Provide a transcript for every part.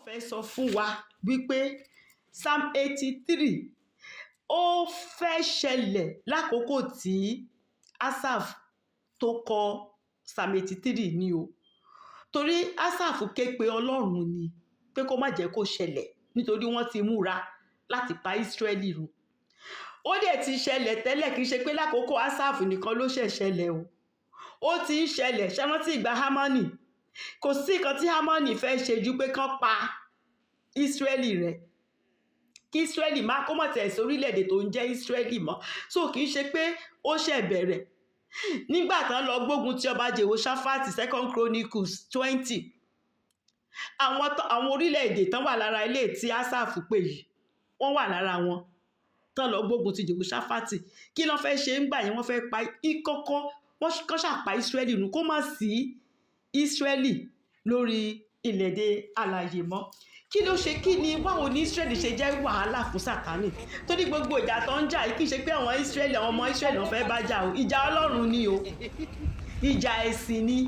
fẹ́ sọ fún wa wípé Psalm 83 ó fẹ́ ṣẹlẹ̀ lákòókò tí Asaph tó kọ Psalm 83 ni o. Torí Asaph ké pe Ọlọ́run ni pé kó má jẹ́ kó ṣẹlẹ̀ nítorí wọ́n ti múra láti pa Ísírẹ́lì run. Ó dẹ̀ ti ṣẹlẹ̀ tẹ́lẹ̀, kì í ṣe pé lákòókò Asaph nìkan ló ṣẹ̀ ṣẹlẹ̀ o. Ó ti ń ṣẹlẹ̀, ṣé rántí ìgbà Hámánì? Kò sí nǹkan tí Hámánì fẹ́ ṣe ju pé kán pa Ísírẹ́lì rẹ̀. Kí Ísírẹ́lì má kó mọ̀ tẹ̀ sí orílẹ̀-èdè tó ń jẹ́ Ísírẹ́lì mọ́. So kì í ṣe pé ó ṣẹ̀ bẹ̀rẹ̀. Nígbà tán lọ gbógun ti ọba Jehoṣáfátì 2 Chronicles 20. Àwọn orílẹ̀-èdè tán wà lára ilé tí Asaph pè yìí, wọ́n wà lára wọn. Tán lọ gbógun ti Jehoṣáfátì. Kí ló fẹ́ ṣe ńgbà yẹn? Wọ́n fẹ́ pa ìkọ́kọ́, wọ́n kàn ṣàpá Ísírẹ́lì nù kó má sí Ísírẹ́lì lórí ilẹ̀-èdè alààyè mọ́. Kí ló ṣe, kí ni, báwo ni Ísírẹ́lì ṣe jẹ́ wàhálà fún Sátánì? Torí gbogbo ìjà tó ń jà yìí kì í ṣe pé àwọn Ísírẹ́lì, àwọn ọmọ Ísírẹ́lì wọn fẹ́ bá jà o. Ìjà Ọlọ́run ni o. Ìjà ẹ̀sìn ni.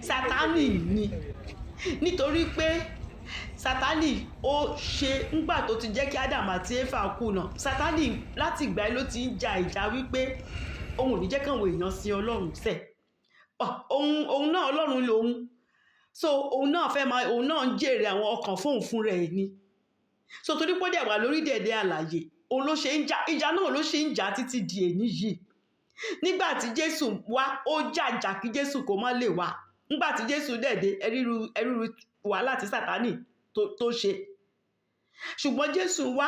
Sátánì ni. Nítorí pé Sátánì ó ṣe ńgbà tó ti jẹ́ kí Ádámù àti Éfà kùnà. Sátánì láti ìgbà yẹn ló ti ń ja ìjà wípé òun ò ní jẹ́ káwọn èèyàn sin Ọlọ́run sẹ̀. Òun náà Ọlọ́run lòun. So òun náà fẹ́ máa, òun náà ń jèrè àwọn ọkàn fóun fún rẹ̀ ni. So torí pé ó dẹ̀ wà lórí dẹ̀dẹ̀ àlàyé, òun ló ṣe ń jà, ìjà náà ló ṣe ń jà títí di èní yìí. Nígbà tí Jésù wá, ó jàjà kí Jésù kó má lè wá. Nígbà tí Jésù dẹ̀dẹ̀, ẹrú wàhálà tí Sátánì tó ṣe. Ṣùgbọ́n Jésù wá,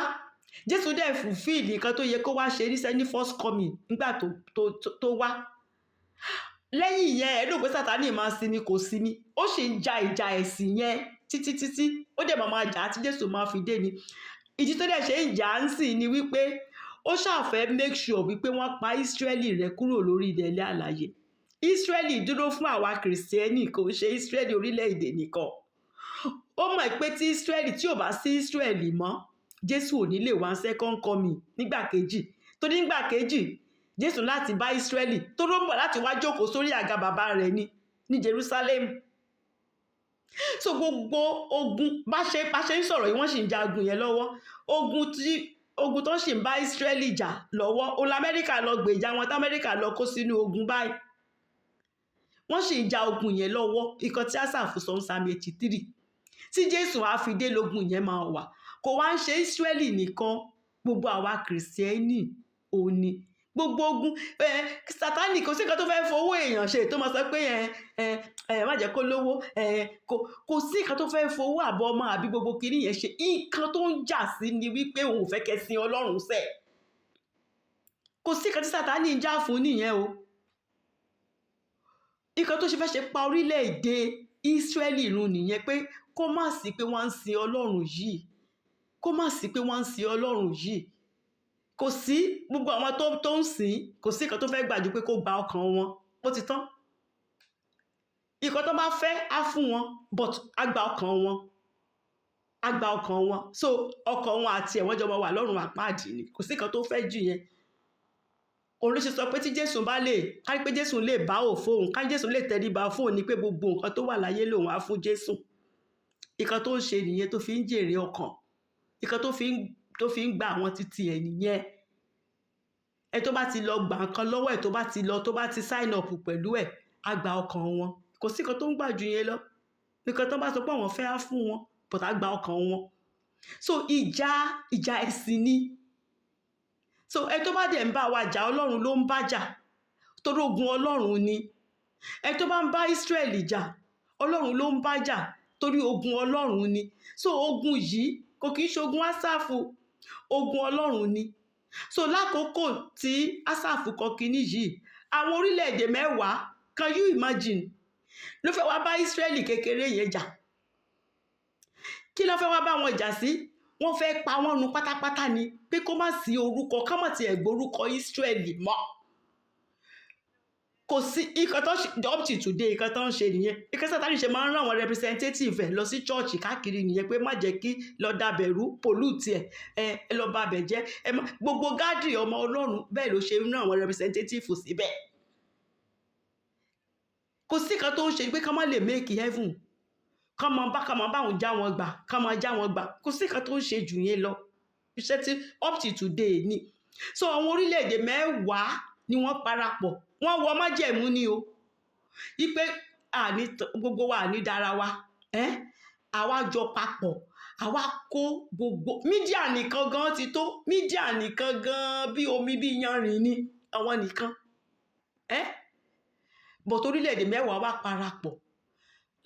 Jésù dẹ̀ fulfill nǹkan tó yẹ kó wá ṣe níṣẹ́ ní first coming nígbà tó wá. Lẹ́yìn yẹn, ẹ rò pé Sátánì máa sinmi, kò sinmi. Ó sì ń ja ìjà ẹ̀sìn yẹn títí. Ó dẹ̀ máa jà tí Jésù máa fi dé ni. Ìdí tó dẹ̀ ṣe ń jà ń sìn ni wípé ó ṣàfẹ́ make sure wípé wọ́n pa Ísírẹ́lì rẹ́ kúrò lórí ilẹ̀ alààyè. Ísírẹ́lì dúró fún àwa Kìrìsìtẹ́nì, kò ṣe Ísírẹ́lì orílẹ̀-èdè nìkan. Ó mọ̀ pé tí Ísírẹ́lì, tí ò bá sí Ísírẹ́lì mọ́, Jésù ò ní lè wá second coming nígbà kejì. Torí nígbà kejì, Jésù láti bá Ísírẹ́lì tó ló ń bọ̀ láti wá jókòó sórí àga bàbá rẹ̀ ní Jerusalem. So gbogbo ogun bá ṣe ń sọ̀rọ̀ yìí, wọ́n sì ń ja ogun yẹn lọ́wọ́. Ogun tó sì ń bá Ísírẹ́lì jà lọ́wọ́, òun Amẹ́ríkà lọ gbèjà wọn, tí Amẹ́ríkà lọ kó sínú ogun báyìí. Wọ́n sì ń ja ogun yẹn lọ́wọ́. Ìkan tí Asaph sọ ní Psalm 83. Tí Jésù á fi dé lógun yẹn máa wà. Kò wá ń ṣe Ísírẹ́lì nìkan, gbogbo àwa Kìrìsìtẹ́nì òní. Gbogbo ogun Sátánì kò sí nǹkan tó fẹ́ fowó èèyàn ṣe tó máa sọ pé má jẹ́ kó lówó, kò sí nǹkan tó fẹ́ fowó àbọ̀ ọmọ àbí gbogbo kiri yẹn ṣe. Nǹkan tó ń jà sí ni wípé òun ò fẹ́ kẹ́ sin Ọlọ́run sẹ̀. Kò sí nǹkan tí Sátánì ń jà fún nìyẹn o. Nǹkan tó ṣe fẹ́ ṣe pa orílẹ̀-èdè Ísírẹ́lì run nìyẹn, pé kó má sí pé wọ́n ń sin Ọlọ́run yìí. Kó má sí pé wọ́n ń sin Ọlọ́run yìí. Kò sí, gbogbo àwọn tó ń sìn, kò sí nǹkan tó fẹ́ gbà ju pé kó gba ọkàn wọn. Ó ti tán. Nǹkan tó bá fẹ́ á fún wọn, but á gba ọkàn wọn. Á gba ọkàn wọn. So ọkàn wọn àti ẹ̀wọ̀n jọmọ wà lọ́run àpáàdì ni. Kò sí nǹkan tó fẹ́ jù yẹn. Òun ló ṣe sọ pé tí Jésù bá lè, ká ní pé Jésù lè bá òfóun, ká ní Jésù lè tẹríba fóun, ni pé gbogbo nǹkan tó wà láyé lòun á fún Jésù. Nǹkan tó ń ṣe nìyẹn, tó fi ń jèrè ọkàn. Nǹkan tó fi ń gba àwọn títí ẹ̀ nìyẹn. Ẹ tó bá ti lọ gbà nǹkan lọ́wọ́ ẹ̀, tó bá ti sign up pẹ̀lú ẹ̀, á gba ọkàn wọn. Kò sí nǹkan tó ń gbà jù yẹn lọ. Nǹkan tó bá sọ pé àwọn fẹ́ á fún wọn, but á gba ọkàn wọn. So ìjà ẹ̀sìn ni. So ẹ tó bá dẹ̀ ń bá wa jà, Ọlọ́run ló ń bá jà. Torí ogun Ọlọ́run ni. Ẹ tó bá ń bá Ísírẹ́lì jà, Ọlọ́run ló ń bá jà. Torí ogun Ọlọ́run ni. So ogun yìí kò kìí ṣe ogun Asaph, ogun Ọlọ́run ni. So lákòókò tí Asaph kọ kíní yìí, àwọn orílẹ̀-èdè 10, can you imagine, ló fẹ́ wá bá Ísírẹ́lì kékeré yẹn jà. Kí ló fẹ́ wá bá wọn jà sí? Wọ́n fẹ́ pa wọ́n run pátápátá ni, pé kó má sí orúkọ, ká má ti ẹ̀ gbórúkọ Ísírẹ́lì mọ́. Kò sí nǹkan tó ṣe up to today, nǹkan tó ń ṣe nìyẹn. Nǹkan Sátánì ṣe máa ń rán àwọn representative ẹ̀ lọ sí church káàkiri nìyẹn, pé má jẹ́ kí lọ dàbẹ̀rú pollute ẹ lọ bà bẹ̀ jẹ́. Gbogbo gádìrì ọmọ Ọlọ́run bẹ́ẹ̀ ló ṣe ń rán àwọn representative síbẹ̀. Kò sí nǹkan tó ń ṣe pé ká má lè make heaven. kọ́mọ báwọn já wọn gbà kọ́mọ já wọn gbà kò sí nǹkan tó ń ṣe jù yẹn lọ iṣẹ́ tí up to today ni. So àwọn orílẹ̀-èdè mẹ́wàá ni wọ́n parapọ̀ wọ́n wọ májẹ̀mú ni o wípé gbogbo wa àní dára wa àwa jọ papọ̀ àwa kó gbogbo mídíà nìkan gan ti tó mídíà nìkan gan bí omi bí yanrìn ni àwọn nìkan bọ̀t orílẹ̀-èdè mẹ́wàá wá parapọ̀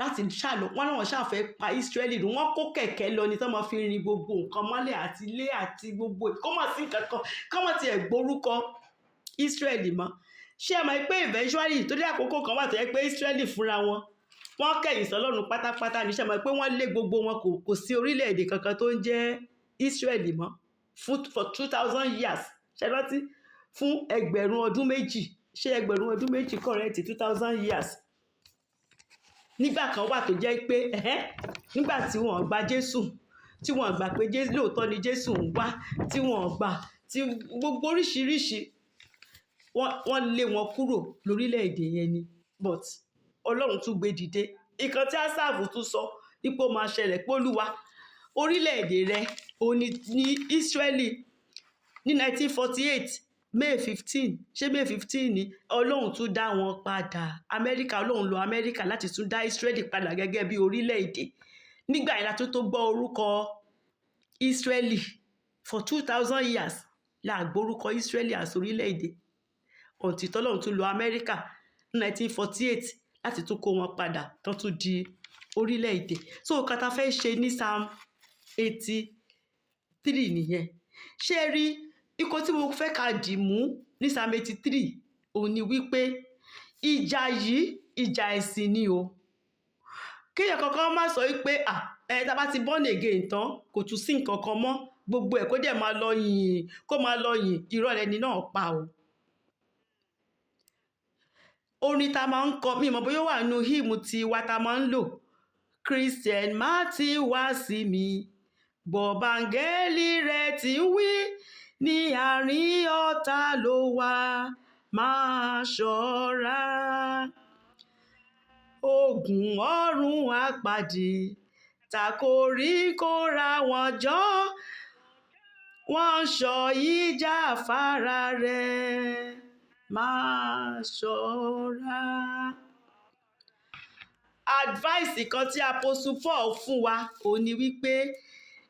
láti ṣàlọ́ wọn náà ṣàfẹ́ pa Ísírẹ́lì run wọ́n kó kẹ̀kẹ́ lọ ní tí wọ́n fi rin gbogbo nǹkan mọ́lẹ̀ àti ilé àti gbogbo ìkọ́mọ̀ sí nǹkan kan kọ́mọ̀ tiẹ̀ gbórúkọ Ísírẹ́lì mọ́ ṣé ẹ mọ̀ pé eventually torí àkókò kan wà tó yẹ pé Ísírẹ́lì fúnra wọn wọ́n kẹ̀yìn sọ́lọ́run pátápátá ní ṣé ẹ mọ̀ pé wọ́n lé gbogbo wọn kò sí orílẹ̀-èdè kankan tó ń jẹ́ Ísírẹ́lì mọ́ for 2000 years ṣe rántí fún ẹgbẹ̀rún ọdún méjì ṣé ẹgbẹ̀rún ọdún méjì correct 2000 years nígbà kan wà tó jẹ́ pé nígbà tí wọ́n gba Jésù tí wọ́n gbà pé lóòótọ́ ni Jésù ń wá tí wọ́n gbà tí gbogbo oríṣiríṣi wọ́n lé wọn kúrò lórílẹ̀‐èdè yẹn ni but Ọlọ́run tún gbé dìde nǹkan tí Ásáàfù tún sọ ipò máa ṣẹlẹ̀ pé Olúwa orílẹ̀‐èdè rẹ òní ní Ísírẹ́lì ní 1948 May 15 ṣé May 15 ni Ọlọ́run tún dá wọn padà Amẹ́ríkà Ọlọ́run lo Amẹ́ríkà láti tún dá Ísírẹ́lì padà gẹ́gẹ́ bí orílẹ̀-èdè nígbà yẹn la tó gbọ́ orúkọ Ísírẹ́lì for 2000 years la gbórúkọ Ísírẹ́lì as orílẹ̀-èdè ọ̀tí tọ́lọ́run tún lo Amẹ́ríkà ní 1948 láti tún kó wọn padà tó tún di orílẹ̀-èdè so kata fẹ́ ṣe ní Psalm 83 nìyẹn ṣé rí ikọ̀ tí mo fẹ́ ká dì mú ní Psalm 83 òun ni wípé ìjà yìí ìjà ẹ̀sìn ni o kéèyàn kankan má sọ wípé tá bá ti born again tán kò tún sí nǹkan kan mọ́ gbogbo ẹ̀ kó dẹ̀ máa lọ yìn kó máa lọ yìn irọ́ ẹni náà pa o orin ta máa ń kọ mímọ̀ bóyá wà nínú hymn tí wa ta máa ń lò Christian má ti wá sí mi gbọ̀bàngẹ́lì rẹ̀ ti ń wí ní àárín ọ̀tá ló wà máa ṣọ́ra ogun ọ̀run àpàdé tàkóríkóra wọn jọ wọ́n sọ ìjà fara rẹ̀ máa ṣọ́ra. Advice kan tí Apostle Paul fún wa òun ni wípé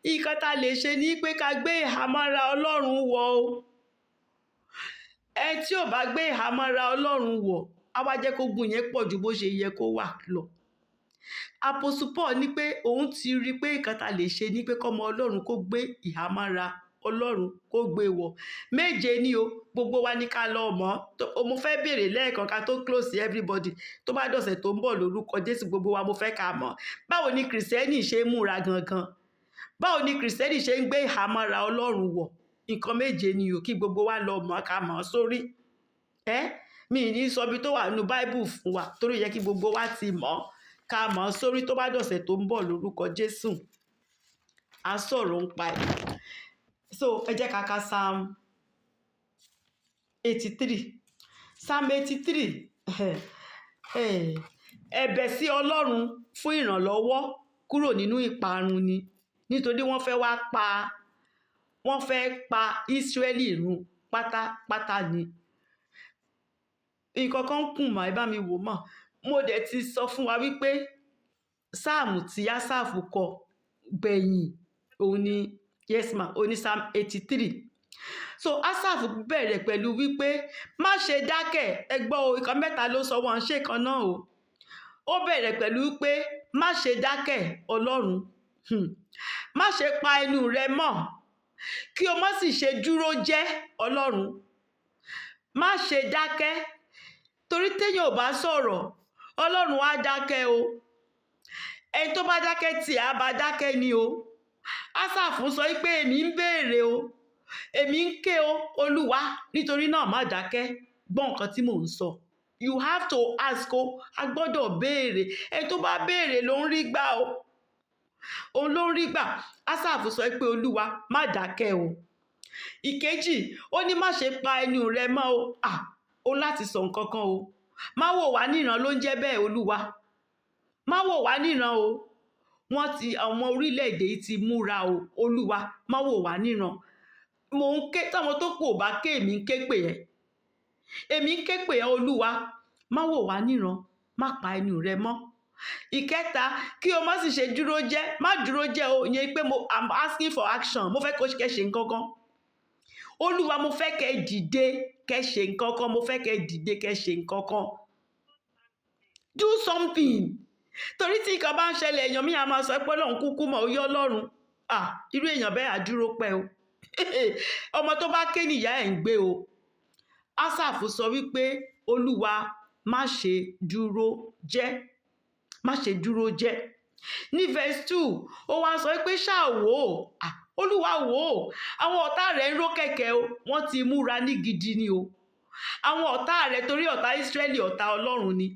nǹkan tá lè ṣe ni pé ká gbé ìhámọ́ra Ọlọ́run wọ̀ o ẹni tí ò bá gbé ìhámọ́ra Ọlọ́run wọ̀ á wá jẹ́ kó gùn yẹn pọ̀ ju bó ṣe yẹ kó wà lọ. Apostle Paul ní pé òun ti rí pé nǹkan tá lè ṣe ni pé kọ́mọ Ọlọ́run kó gbé ìhámọ́ra Ọlọ́run kó gbé wọ̀ méje ni o gbogbo wa ní ká lọ mọ̀ mo fẹ́ béèrè lẹ́ẹ̀kan ká tó close everybody tó bá dọ̀sẹ̀ tó ń bọ̀ lórúkọ Jésù gbogbo wa mo fẹ́ ká mọ̀ báwo ni kìrìsìtẹ́nì ṣe ń múra gangan báwo ni kìrìsìtẹ́nì ṣe ń gbé ìhámọ́ra Ọlọ́run wọ̀ nǹkan méje ni o kí gbogbo wa lọ mọ̀ ká mọ̀ sórí mi ní sọ bí tó wà nínú Bible fún wa torí yẹ kí gbogbo wa ti mọ̀ ká mọ̀ sórí tó bá dọ̀sẹ̀ tó ń bọ̀ lórúkọ Jésù a sọ̀rọ̀ ń pa ẹ̀. So ẹ jẹ́ ká ka Psalm 83 Psalm 83 ẹ̀bẹ̀ sí Ọlọ́run fún ìrànlọ́wọ́ kúrò nínú ìparun ni nítorí wọ́n fẹ́ pa Ísírẹ́lì run pátápátá ni nǹkan kan kùn mà ẹ bá mi wò mọ̀ mo dẹ̀ ti sọ fún wa wípé sáàmù tí Ásáàfù kọ gbẹ̀yìn òun ni yes ma oní Psalm 83 so Ásáàfù bẹ̀rẹ̀ pẹ̀lú wípé má ṣe dákẹ́ ẹ gbọ́ o ìkan mẹ́ta ló sọ wọn ṣe kan náà o ó bẹ̀rẹ̀ pẹ̀lú wípé má ṣe dákẹ́ Ọlọ́run má ṣe pa ẹnu rẹ mọ́ kí o má sì ṣe dúró jẹ́ Ọlọ́run má ṣe dákẹ́ torí téèyàn ò bá sọ̀rọ̀ Ọlọ́run á dákẹ́ o ẹni tó bá dákẹ́ tì á bá dákẹ́ ni o Ásáàfù sọ pé èmi ń béèrè o èmi ń ké o Olúwa nítorí náà má dákẹ́ gbọ́ nǹkan tí mò ń sọ you have to ask o a gbọ́dọ̀ béèrè ẹni tó bá béèrè ló ń rí gbà o òun ló ń rí gbà Ásáàfù sọ pé Olúwa má dákẹ́ o ìkejì ó ní má ṣe pa ẹnu rẹ mọ́ o ó láti sọ nǹkan kan o má wò wá níran ló ń jẹ́ bẹ́ẹ̀ Olúwa má wò wá níran o àwọn orílẹ̀-èdè yìí ti múra o, Olúwa má wò wá níran. Mò ń ké táwọn tó kù ò bá ké, èmi ń ké pè ẹ́. Èmi ń ké pè ẹ́ Olúwa, má wò wá níran, má pa ẹnu rẹ mọ́. Ìkẹta, kí o má sì ṣe dúró jẹ́, má dúró jẹ́ o, ìyẹn pé I'm asking for action, mo fẹ́ kẹ́ ṣe nǹkan kan. Olúwa, mo fẹ́ kẹ́ dìde kẹ́ ṣe nǹkan kan, mo fẹ́ kẹ́ dìde kẹ́ ṣe nǹkan kan. Do something. Torí tí nǹkan bá ń ṣẹlẹ̀, èèyàn mi á máa sọ pé Ọlọ́run kúkú mọ̀, ó yọ Ọlọ́run. Irú èèyàn bẹ́ẹ̀ á dúró pẹ́ o. Ọmọ tó bá ké nìyá ẹ̀ ń gbé o. Ásáàfù sọ wípé Olúwa má ṣe dúró jẹ́, má ṣe dúró jẹ́. Ní verse 2 ó wá sọ wípé ṣáà wò ó, Olúwa wò ó, àwọn ọ̀tá rẹ̀ ń ró kẹ̀kẹ́ o, wọ́n ti múra ní gidi ni o. Àwọn ọ̀tá rẹ̀, torí ọ̀tá Ísírẹ́lì ọ̀tá Ọlọ́run ni,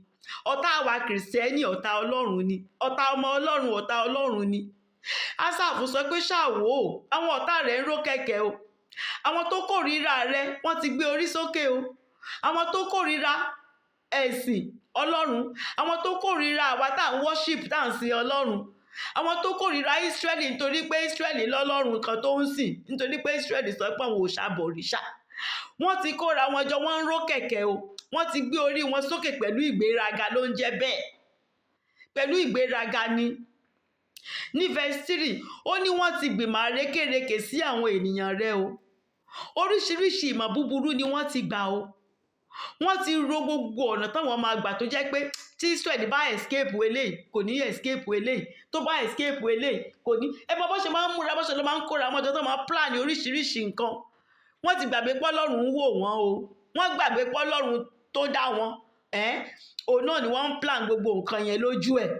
ọ̀tá àwa Kìrìsìtẹ́nì ọ̀tá Ọlọ́run ni, ọ̀tá ọmọ Ọlọ́run ọ̀tá Ọlọ́run ni. Ásáàfù sọ pé ṣáà wò ó, àwọn ọ̀tá rẹ̀ ń ró kẹ̀kẹ́ o. Àwọn tó kórìíra rẹ wọ́n ti gbé orí sókè o. Àwọn tó kórìíra ẹ̀sìn Ọlọ́run, àwọn tó kórìíra àwa tá à ń worship, tá à ń sin Ọlọ́run, àwọn tó kórìíra Ísírẹ́lì nítorí pé Ísírẹ́lì lọ́lọ́run kan tó ń sìn, nítorí pé Ísírẹ́lì sọ pé àwọn òòṣà bọ̀rìṣà, wọ́n ti kóra wọn jọ, wọ́n ń ró kẹ̀kẹ́ o. Wọ́n ti gbé orí wọn sókè pẹ̀lú ìgbéraga, ló ń jẹ́ bẹ́ẹ̀. Pẹ̀lú ìgbéraga ni. Ní verse 3 ó ní wọ́n ti gbìmọ̀ àrékérekè sí àwọn ènìyàn rẹ o. Oríṣiríṣi ìmọ̀ búburú ni wọ́n ti gbà o. Wọ́n ti ro gbogbo ọ̀nà táwọn máa gbà tó jẹ́ pé tí Israel bá escape eléyìí kò ní escape eléyìí, tó bá escape eléyìí kò ní. Ẹ mọ bó ṣe máa ń múra, bó ṣe ló máa ń kóra mọ́jọ tó máa plan oríṣiríṣi nǹkan. Wọ́n ti gbàgbé pé Ọlọ́run ń wò wọ́n o. Wọ́n gbàgbé pé Ọlọ́run tó dá wọn, òun náà ni wọ́n ń plan gbogbo nǹkan yẹn lójú ẹ̀.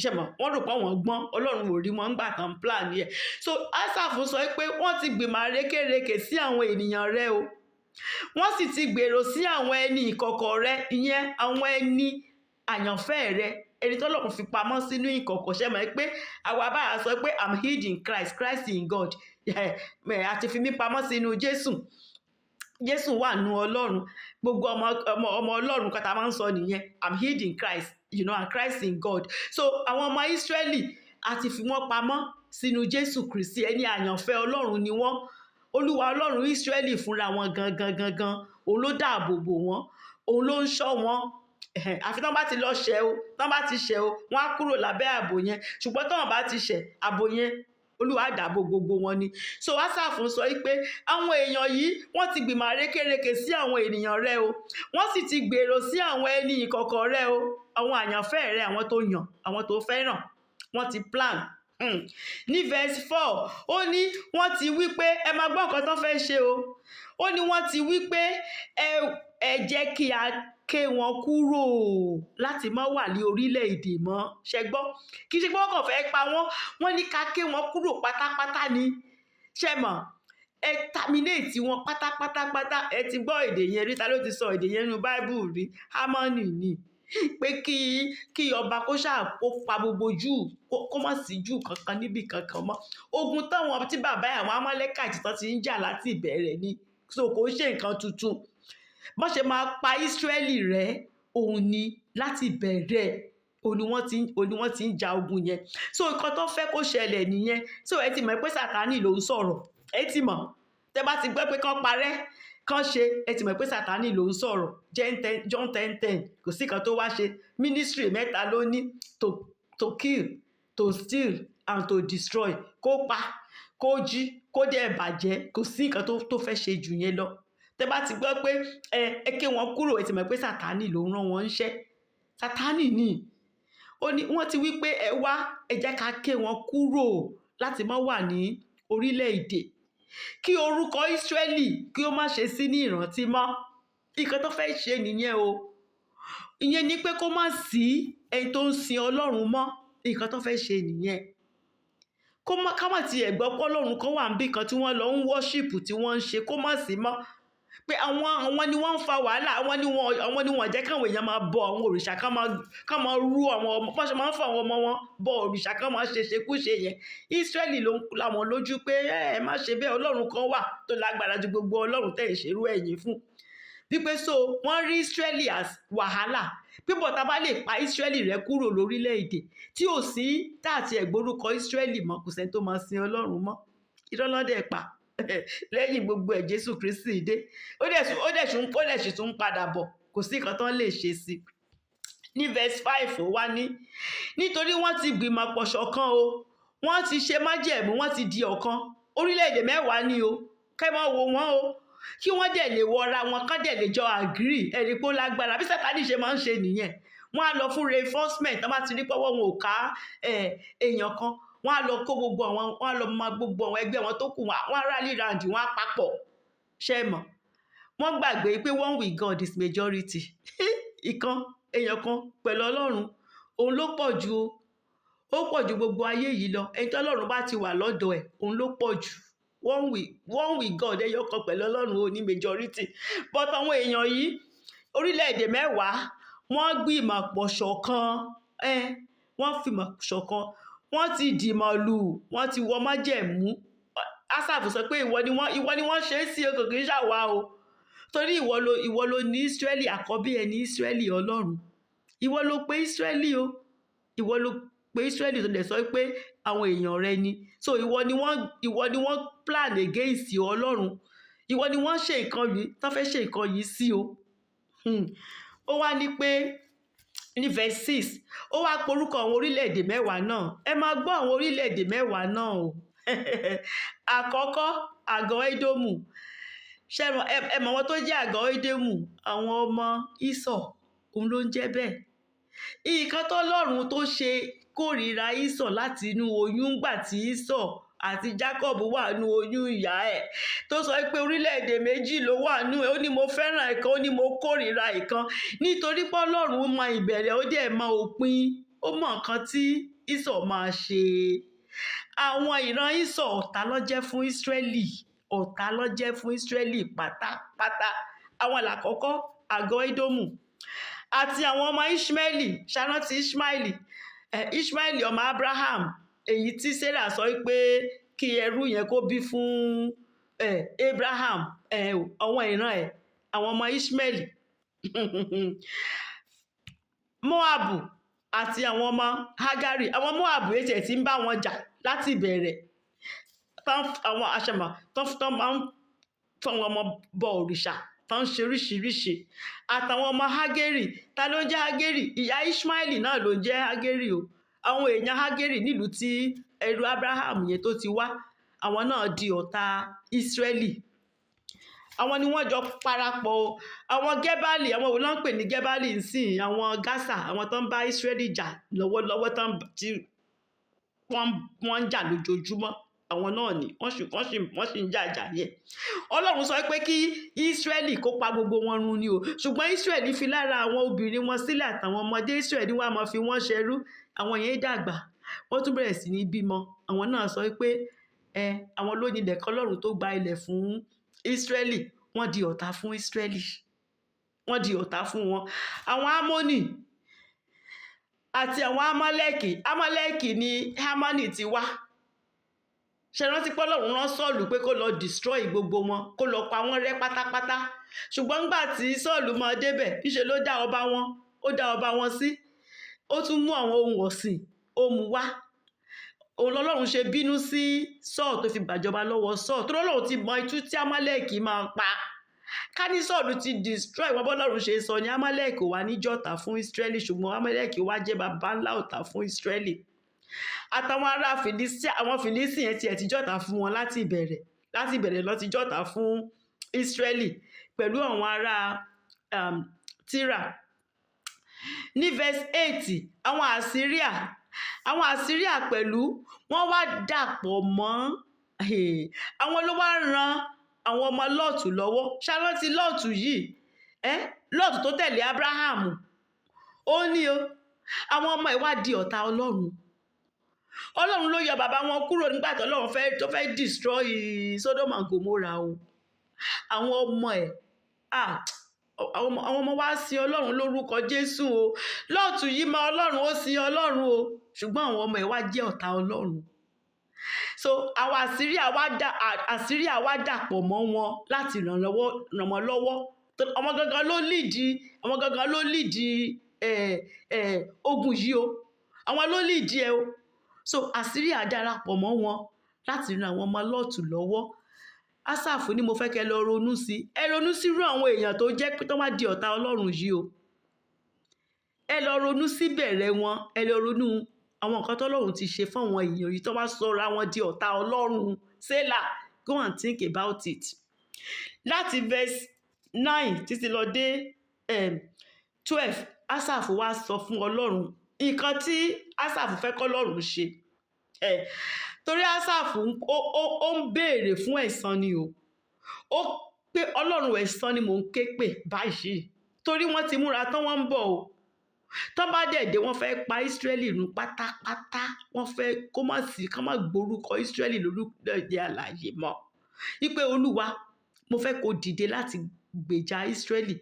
Ṣé mọ̀, wọ́n rò pé wọ́n gbọ́n, Ọlọ́run ò rí wọn gbà tán plan yẹn. So Ásáàfù sọ pé wọ́n ti gbìmọ̀ àrékérekè sí àwọn ènìyàn rẹ o. Wọ́n sì ti gbèrò sí àwọn ẹni ìkọ̀kọ̀ rẹ, ìyẹn àwọn ẹni àyànfẹ́ rẹ, ẹni tọ́lọ́run fi pamọ́ sínú ìkọ̀kọ̀. Ṣé mọ̀ pé àwa báyà sọ pé I'm hid in Christ, Christ in God. Àti fi mí pamọ́ sínú Jésù. Jésù wà nù Ọlọ́run. Gbogbo ọmọ Ọlọ́run kan tá máa ń sọ nìyẹn. I'm hid in Christ, and Christ in God. So àwọn ọmọ Ísírẹ́lì àti fi wọ́n pamọ́ sínú Jésù Kristi, ẹni àyànfẹ́ Ọlọ́run ni wọ́n. Olúwa Ọlọ́run Ísírẹ́lì fúnra wọn gangan, òun ló dáàbò bò wọ́n, òun ló ń ṣọ́ wọn. Àfi tán bá ti lọ ṣẹ̀ o, tán bá ti ṣẹ̀ o, wọ́n á kúrò lábẹ́ ààbò yẹn. Ṣùgbọ́n tán bá ti ṣẹ̀, ààbò yẹn Olúwa dáàbò gbogbo wọn ni. So Ásáàfù sọ pé àwọn èèyàn yìí wọ́n ti gbìmọ̀ àrékérekè sí àwọn ènìyàn rẹ o. Wọ́n sì ti gbèrò sí àwọn ẹni ìkọ̀kọ̀ rẹ o. Àwọn àyànfẹ́ rẹ, àwọn tó yàn, àwọn tó fẹ́ràn, wọ́n ti plan. Ní verse 4 ó ní wọ́n ti wí pé, ẹ máa gbọ́ nǹkan tó fẹ́ ṣe o. Ó ní wọ́n ti wí pé ẹ jẹ́ kí a ké wọn kúrò láti má wà ní orílẹ̀-èdè mọ́. Ṣẹ gbọ́, kì í ṣe pé wọ́n kàn fẹ́ pa wọ́n, wọ́n ní ká ké wọn kúrò pátápátá ni. Ṣẹ mọ̀, ẹ terminate wọn pátápátá. Ẹ ti gbọ́ èdè yẹn rí, ta ló ti sọ èdè yẹn nínú Bible rí? Hámánì ni. Pé kí ọba kó pa gbogbo Júù, kó má sí Júù kankan níbì kankan mọ́. Ogun táwọn tí bàbá àwọn Amálẹ́kàìtì tán ti ń jà láti ìbẹ̀rẹ̀ ni. So kò ń ṣe nǹkan tuntun. Bọ́n ṣe máa pa Ísírẹ́lì rẹ́, òun ni láti bẹ̀rẹ̀, òun ni wọ́n ti ń ja ogun yẹn. So nǹkan tó fẹ́ kó ṣẹlẹ̀ nìyẹn. So ẹ ti mọ̀ pé Sátánì ló ń sọ̀rọ̀. Ẹ ti mọ̀, tẹ́ bá ti gbọ́ pé kán parẹ́, kán ṣe, ẹ ti mọ̀ pé Sátánì ló ń sọ̀rọ̀. John 10:10 kò sí kan tó wá ṣe. Ministry mẹ́ta ló ní: to kill, to steal and to destroy. Kó pa, kó jí, kó dẹ̀ bàjẹ́. Kò sí nǹkan tó fẹ́ ṣe jù yẹn lọ. Tẹ́ bá ti gbọ́ pé ẹ ké wọn kúrò, ẹ ti mọ̀ pé Sátánì ló ń rán wọn níṣẹ́. Sátánì ni. Ó ní wọ́n ti wí pé ẹ wá, ẹ jẹ́ ká ké wọn kúrò láti má wà ní orílẹ̀-èdè. Kí orúkọ Ísírẹ́lì kí ó má ṣe sí ní ìrántí mọ́. Nǹkan tó fẹ́ ṣe nìyẹn o. Ìyẹn ni pé kó má sí ẹni tó ń sin Ọlọ́run mọ́. Nǹkan tó fẹ́ ṣe nìyẹn. Ká má tiẹ̀ gbọ́ pé Ọlọ́run kan wà níbì kan tí wọ́n lọ ń worship tí wọ́n ń ṣe, kó má sí mọ́. Pé àwọn ni wọ́n ń fa wàhálà, àwọn ni wọ́n jẹ́ káwọn èèyàn máa bọ àwọn òrìṣà, ká máa rú àwọn ọmọ, bọ́n ṣe máa ń fa àwọn ọmọ wọn bọ òrìṣà, ká máa ṣekúṣe yẹn. Ísírẹ́lì ló ń láwọn lójú pé ẹ má ṣe bẹ́ẹ̀, Ọlọ́run kan wà tó lágbára ju gbogbo Ọlọ́run tẹ̀ ń ṣerú ẹ̀yìn fún. Wípé so wọ́n rí Ísírẹ́lì as wàhálà. pípọ̀ tá a bá lè pa Ísírẹ́lì rẹ́ kúrò lórílẹ̀‐èdè tí ò sí táàtì ẹ̀gbórúkọ Ísírẹ́lì mọ́, kò sẹ́ni tó máa sin Ọlọ́run mọ́. Irọ́ ló dẹ̀ pa lẹ́yìn gbogbo ẹ̀ Jésù Kristi dé, ó dẹ̀ sì tún padà bọ̀, kò sí nǹkan tán lè ṣe sí. Ní verse 5 ó wá ní, nítorí wọ́n ti gbìmọ̀ pọ̀ ṣọ̀kan o, wọ́n ti ṣe májẹ̀mú, wọ́n ti di ọ̀kan. Orílẹ̀-èdè 10 ni o, kẹ́ mọ́ wo wọ́n o, kí wọ́n dẹ̀ lè wọra wọn, kán dẹ̀ lè jọ agree, ẹ̀rí pé ó lágbára. Bí Sátánì ṣe máa ń ṣe nìyẹn, wọ́n á lọ fún reinforcement, tán bá ti rí pọ́wọ́ wọn ò ká èèyàn kan, wọ́n á lọ kó gbogbo àwọn, wọ́n á lọ máa gbogbo àwọn ẹgbẹ́ wọn tó kù, wọ́n á rally round, wọ́n á papọ̀. Ṣé mọ̀? Wọ́n gbàgbé pé one with God is majority. Èèyàn kan pẹ̀lú Ọlọ́run, òun ló pọ̀ jù o, ó pọ̀ ju gbogbo ayé yìí lọ. Ẹni tí Ọlọ́run bá ti wà lọ́dọ̀ ẹ̀, òun ló pọ̀ jù. One with God, ẹyọ kan pẹ̀lú Ọlọ́run ò ní majority. But àwọn èèyàn yìí, orílẹ̀-èdè 10, wọ́n gbìmọ̀ pọ̀ ṣọ̀kan, wọ́n fìmọ̀ ṣọ̀kan, wọ́n ti dìmọ̀ lù, wọ́n ti wọ májẹ̀mú. Ásáfù sọ pé ìwọ ni wọ́n ṣe é sí o, kò kì í ṣàwa o, torí ìwọ ló ní Ísírẹ́lì, àkọ́bí ẹ̀ ní Ísírẹ́lì Ọlọ́run. Ìwọ ló pè Ísírẹ́lì o, ìwọ ló pè Ísírẹ́lì tó dẹ̀ sọ pé àwọn èèyàn rẹ ni. So ìwọ ni wọ́n plan against Ọlọ́run, ìwọ ni wọ́n ṣe nǹkan yìí, tán fẹ́ ṣe nǹkan yìí sí o. Ó wá ní pé ní verse 6, ó wá porúkọ àwọn orílẹ̀-èdè 10 náà. Ẹ máa gbọ́ àwọn orílẹ̀-èdè 10 náà o. Àkọ́kọ́, àgọ́ Édómù. Ẹ mọ̀ wọn tó jẹ́ àgọ́ Édómù, àwọn ọmọ Ísọ̀, òun ló ń jẹ́ bẹ́ẹ̀. Nǹkan tọ́lọ́run tó ṣe kórìíra Ísọ̀ láti inú oyún, gbà tí Ísọ̀ àti Jákọ́bù wà nínú oyún ìyá ẹ̀, tó sọ pé orílẹ̀-èdè 2 ló wà nínú ẹ̀, ó ní mo fẹ́ràn ìkan, ó ní mo kórìíra ìkan, nítorí pé Ọlọ́run mọ ìbẹ̀rẹ̀, ó dẹ̀ mọ òpin, ó mọ nǹkan tí Ísọ̀ máa ṣe. Àwọn ìran Ísọ̀ ọ̀tá ló jẹ́ fún Ísírẹ́lì, ọ̀tá ló jẹ́ fún Ísírẹ́lì pátápátá. Àwọn làkọ́kọ́, àgọ́ Édómù àti àwọn ọmọ Ishmaeli. Ṣárántí Ishmaeli ọmọ Abraham, èyí tí Sarah sọ pé kí ẹrú yẹn kó bí fún Abraham, àwọn ìran ẹ̀, àwọn ọmọ Ishmaeli. Moabu àti àwọn ọmọ Hagari. Àwọn Moabu ètò ẹ̀ tí ń bá wọn jà láti ìbẹ̀rẹ̀, àwọn àṣàmà tán máa ń fún àwọn ọmọ bọ òrìṣà, tán ń ṣe oríṣiríṣi. Àtàwọn ọmọ Hageri. Ta ló ń jẹ́ Hageri? Ìyá Ishmaeli náà ló ń jẹ́ Hageri o. Àwọn èèyàn Hageri nílùú tí ẹrú Abraham yẹn tó ti wá, àwọn náà di ọ̀tá Ísírẹ́lì. Àwọn ni wọ́n jọ parapọ̀ o. Àwọn Gẹ́bálì, àwọn wo ló ń pè ní Gẹ́bálì nsìn? Àwọn Gásà, àwọn tó ń bá Ísírẹ́lì jà lọ́wọ́lọ́wọ́, tí wọ́n ń jà lójoojúmọ́, àwọn náà ni wọ́n sì ń jàjà yẹn. Ọlọ́run sọ pé kí Ísírẹ́lì kó pa gbogbo wọn run ni o, ṣùgbọ́n Ísírẹ́lì fi lára àwọn obìnrin wọn sílẹ̀, àtàwọn ọmọdé Ísírẹ́lì wá máa fi wọ́n ṣẹrú. Àwọn yẹn dàgbà, wọ́n tún bẹ̀rẹ̀ sí ní bímọ. Àwọn náà sọ pé àwọn ló ní ilẹ̀ kan, Ọlọ́run tó gba ilẹ̀ fún Ísírẹ́lì. Wọ́n di ọ̀tá fún Ísírẹ́lì, wọ́n di ọ̀tá fún wọn. Àwọn Ámónì àti àwọn Amálẹ́kì ni Hámánì ti wá. Ṣé rántí pé Ọlọ́run rán Sọ́ọ̀lù pé kó lọ destroy gbogbo wọn, kó lọ pa wọ́n rẹ́ pátápátá. Ṣùgbọ́n nígbà tí Sọ́ọ̀lù máa débẹ̀, níṣe ló dá ọba wọn sí. Ó tún mú àwọn ohun ọ̀sìn, ó mú wá. Òun lọ́lọ́run ṣe bínú sí Sọ́ọ̀lù tó fi gbàjọba lọ́wọ́ Sọ́ọ̀lù, tó lọ́lọ́run ti mọ itú tí Amálẹ́kì máa pa. Ká ní Sọ́ọ̀lù ti destroy wọn bọ́lọ́run ṣe sọ ni, Amálẹ́kì wà níjọ́ ọ̀tá fún Ísírẹ́lì, ṣùgbọ́n Amálẹ́kì wá jẹ́ baba ńlá ọ̀tá fún Ísírẹ́lì. Àtàwọn ará Fìlísì, àwọn Fìlísì yẹn ti jọ́ta fún wọn láti ìbẹ̀rẹ̀ lọ ti jọ́ta fún Ísírẹ́lì pẹ̀lú àwọn ará Tíra. Ní verse 8, àwọn Àsíríà pẹ̀lú wọ́n wá dàpọ̀ mọ́, àwọn ló wá ran àwọn ọmọ Lọ́ọ̀tù lọ́wọ́. Ṣárántí Lọ́ọ̀tù yìí, Lọ́ọ̀tù tó tẹ̀lé Ábúráhámù, ó ní o, àwọn ọmọ ẹ̀ wá di ọ̀tá Ọlọ́run. Ọlọ́run ló yọ bàbá wọn kúrò nígbà tí Ọlọ́run tó fẹ́ destroy Sodom and Gomorrah o. Àwọn ọmọ ẹ̀, àwọn ọmọ wa sin Ọlọ́run lórúkọ Jésù o. Lọ́ọ̀tù yìí mọ Ọlọ́run, ó sin Ọlọ́run o, ṣùgbọ́n àwọn ọmọ ẹ̀ wá jẹ́ ọ̀tá Ọlọ́run. So àwọn Àsíríà wá dàpọ̀ mọ́ wọn láti ràn wọ́n lọ́wọ́. Ọmọ gangan ló lead ogun yìí o, àwọn ló lead ẹ o. So àṣírí àdarapọ̀ mọ́ wọn láti ran àwọn ọmọ lọ́ọ̀tù lọ́wọ́. Ásáàfù ni mo fẹ́ kẹ́ lọ ronú sí, ẹ ronú sírú àwọn èèyàn tó jẹ́ pé tó wá di ọ̀tá Ọlọ́run yìí o. Ẹ lọ ronú sí bẹ̀rẹ̀ wọn, ẹ lọ ronú àwọn nǹkan tọ́lọ́run ti ṣe fún àwọn èèyàn yìí tó wá sọra wọn di ọ̀tá Ọlọ́run. Selah, go and think about it. Láti verse 9 títí lọ dé 12, Ásáàfù wá sọ fún Ọlọ́run nǹkan tí Ásáàfù fẹ́ kọ́lọ́run ṣe. Torí Ásáàfù ó ń béèrè fún ẹ̀san ni o. Ó pé Ọlọ́run ẹ̀san ni mò ń ké pè báyìí. Torí wọ́n ti múra tán, wọ́n ń bọ̀ o. Tán bá dẹ̀dẹ̀ wọ́n fẹ́ pa Ísírẹ́lì run pátápátá. Wọ́n fẹ́ kó má sí, ká má gborúkọ Ísírẹ́lì lórílẹ̀-èdè alààyè mọ́. Wípé Olúwa, mo fẹ́ kó dìde láti gbèjà Ísírẹ́lì.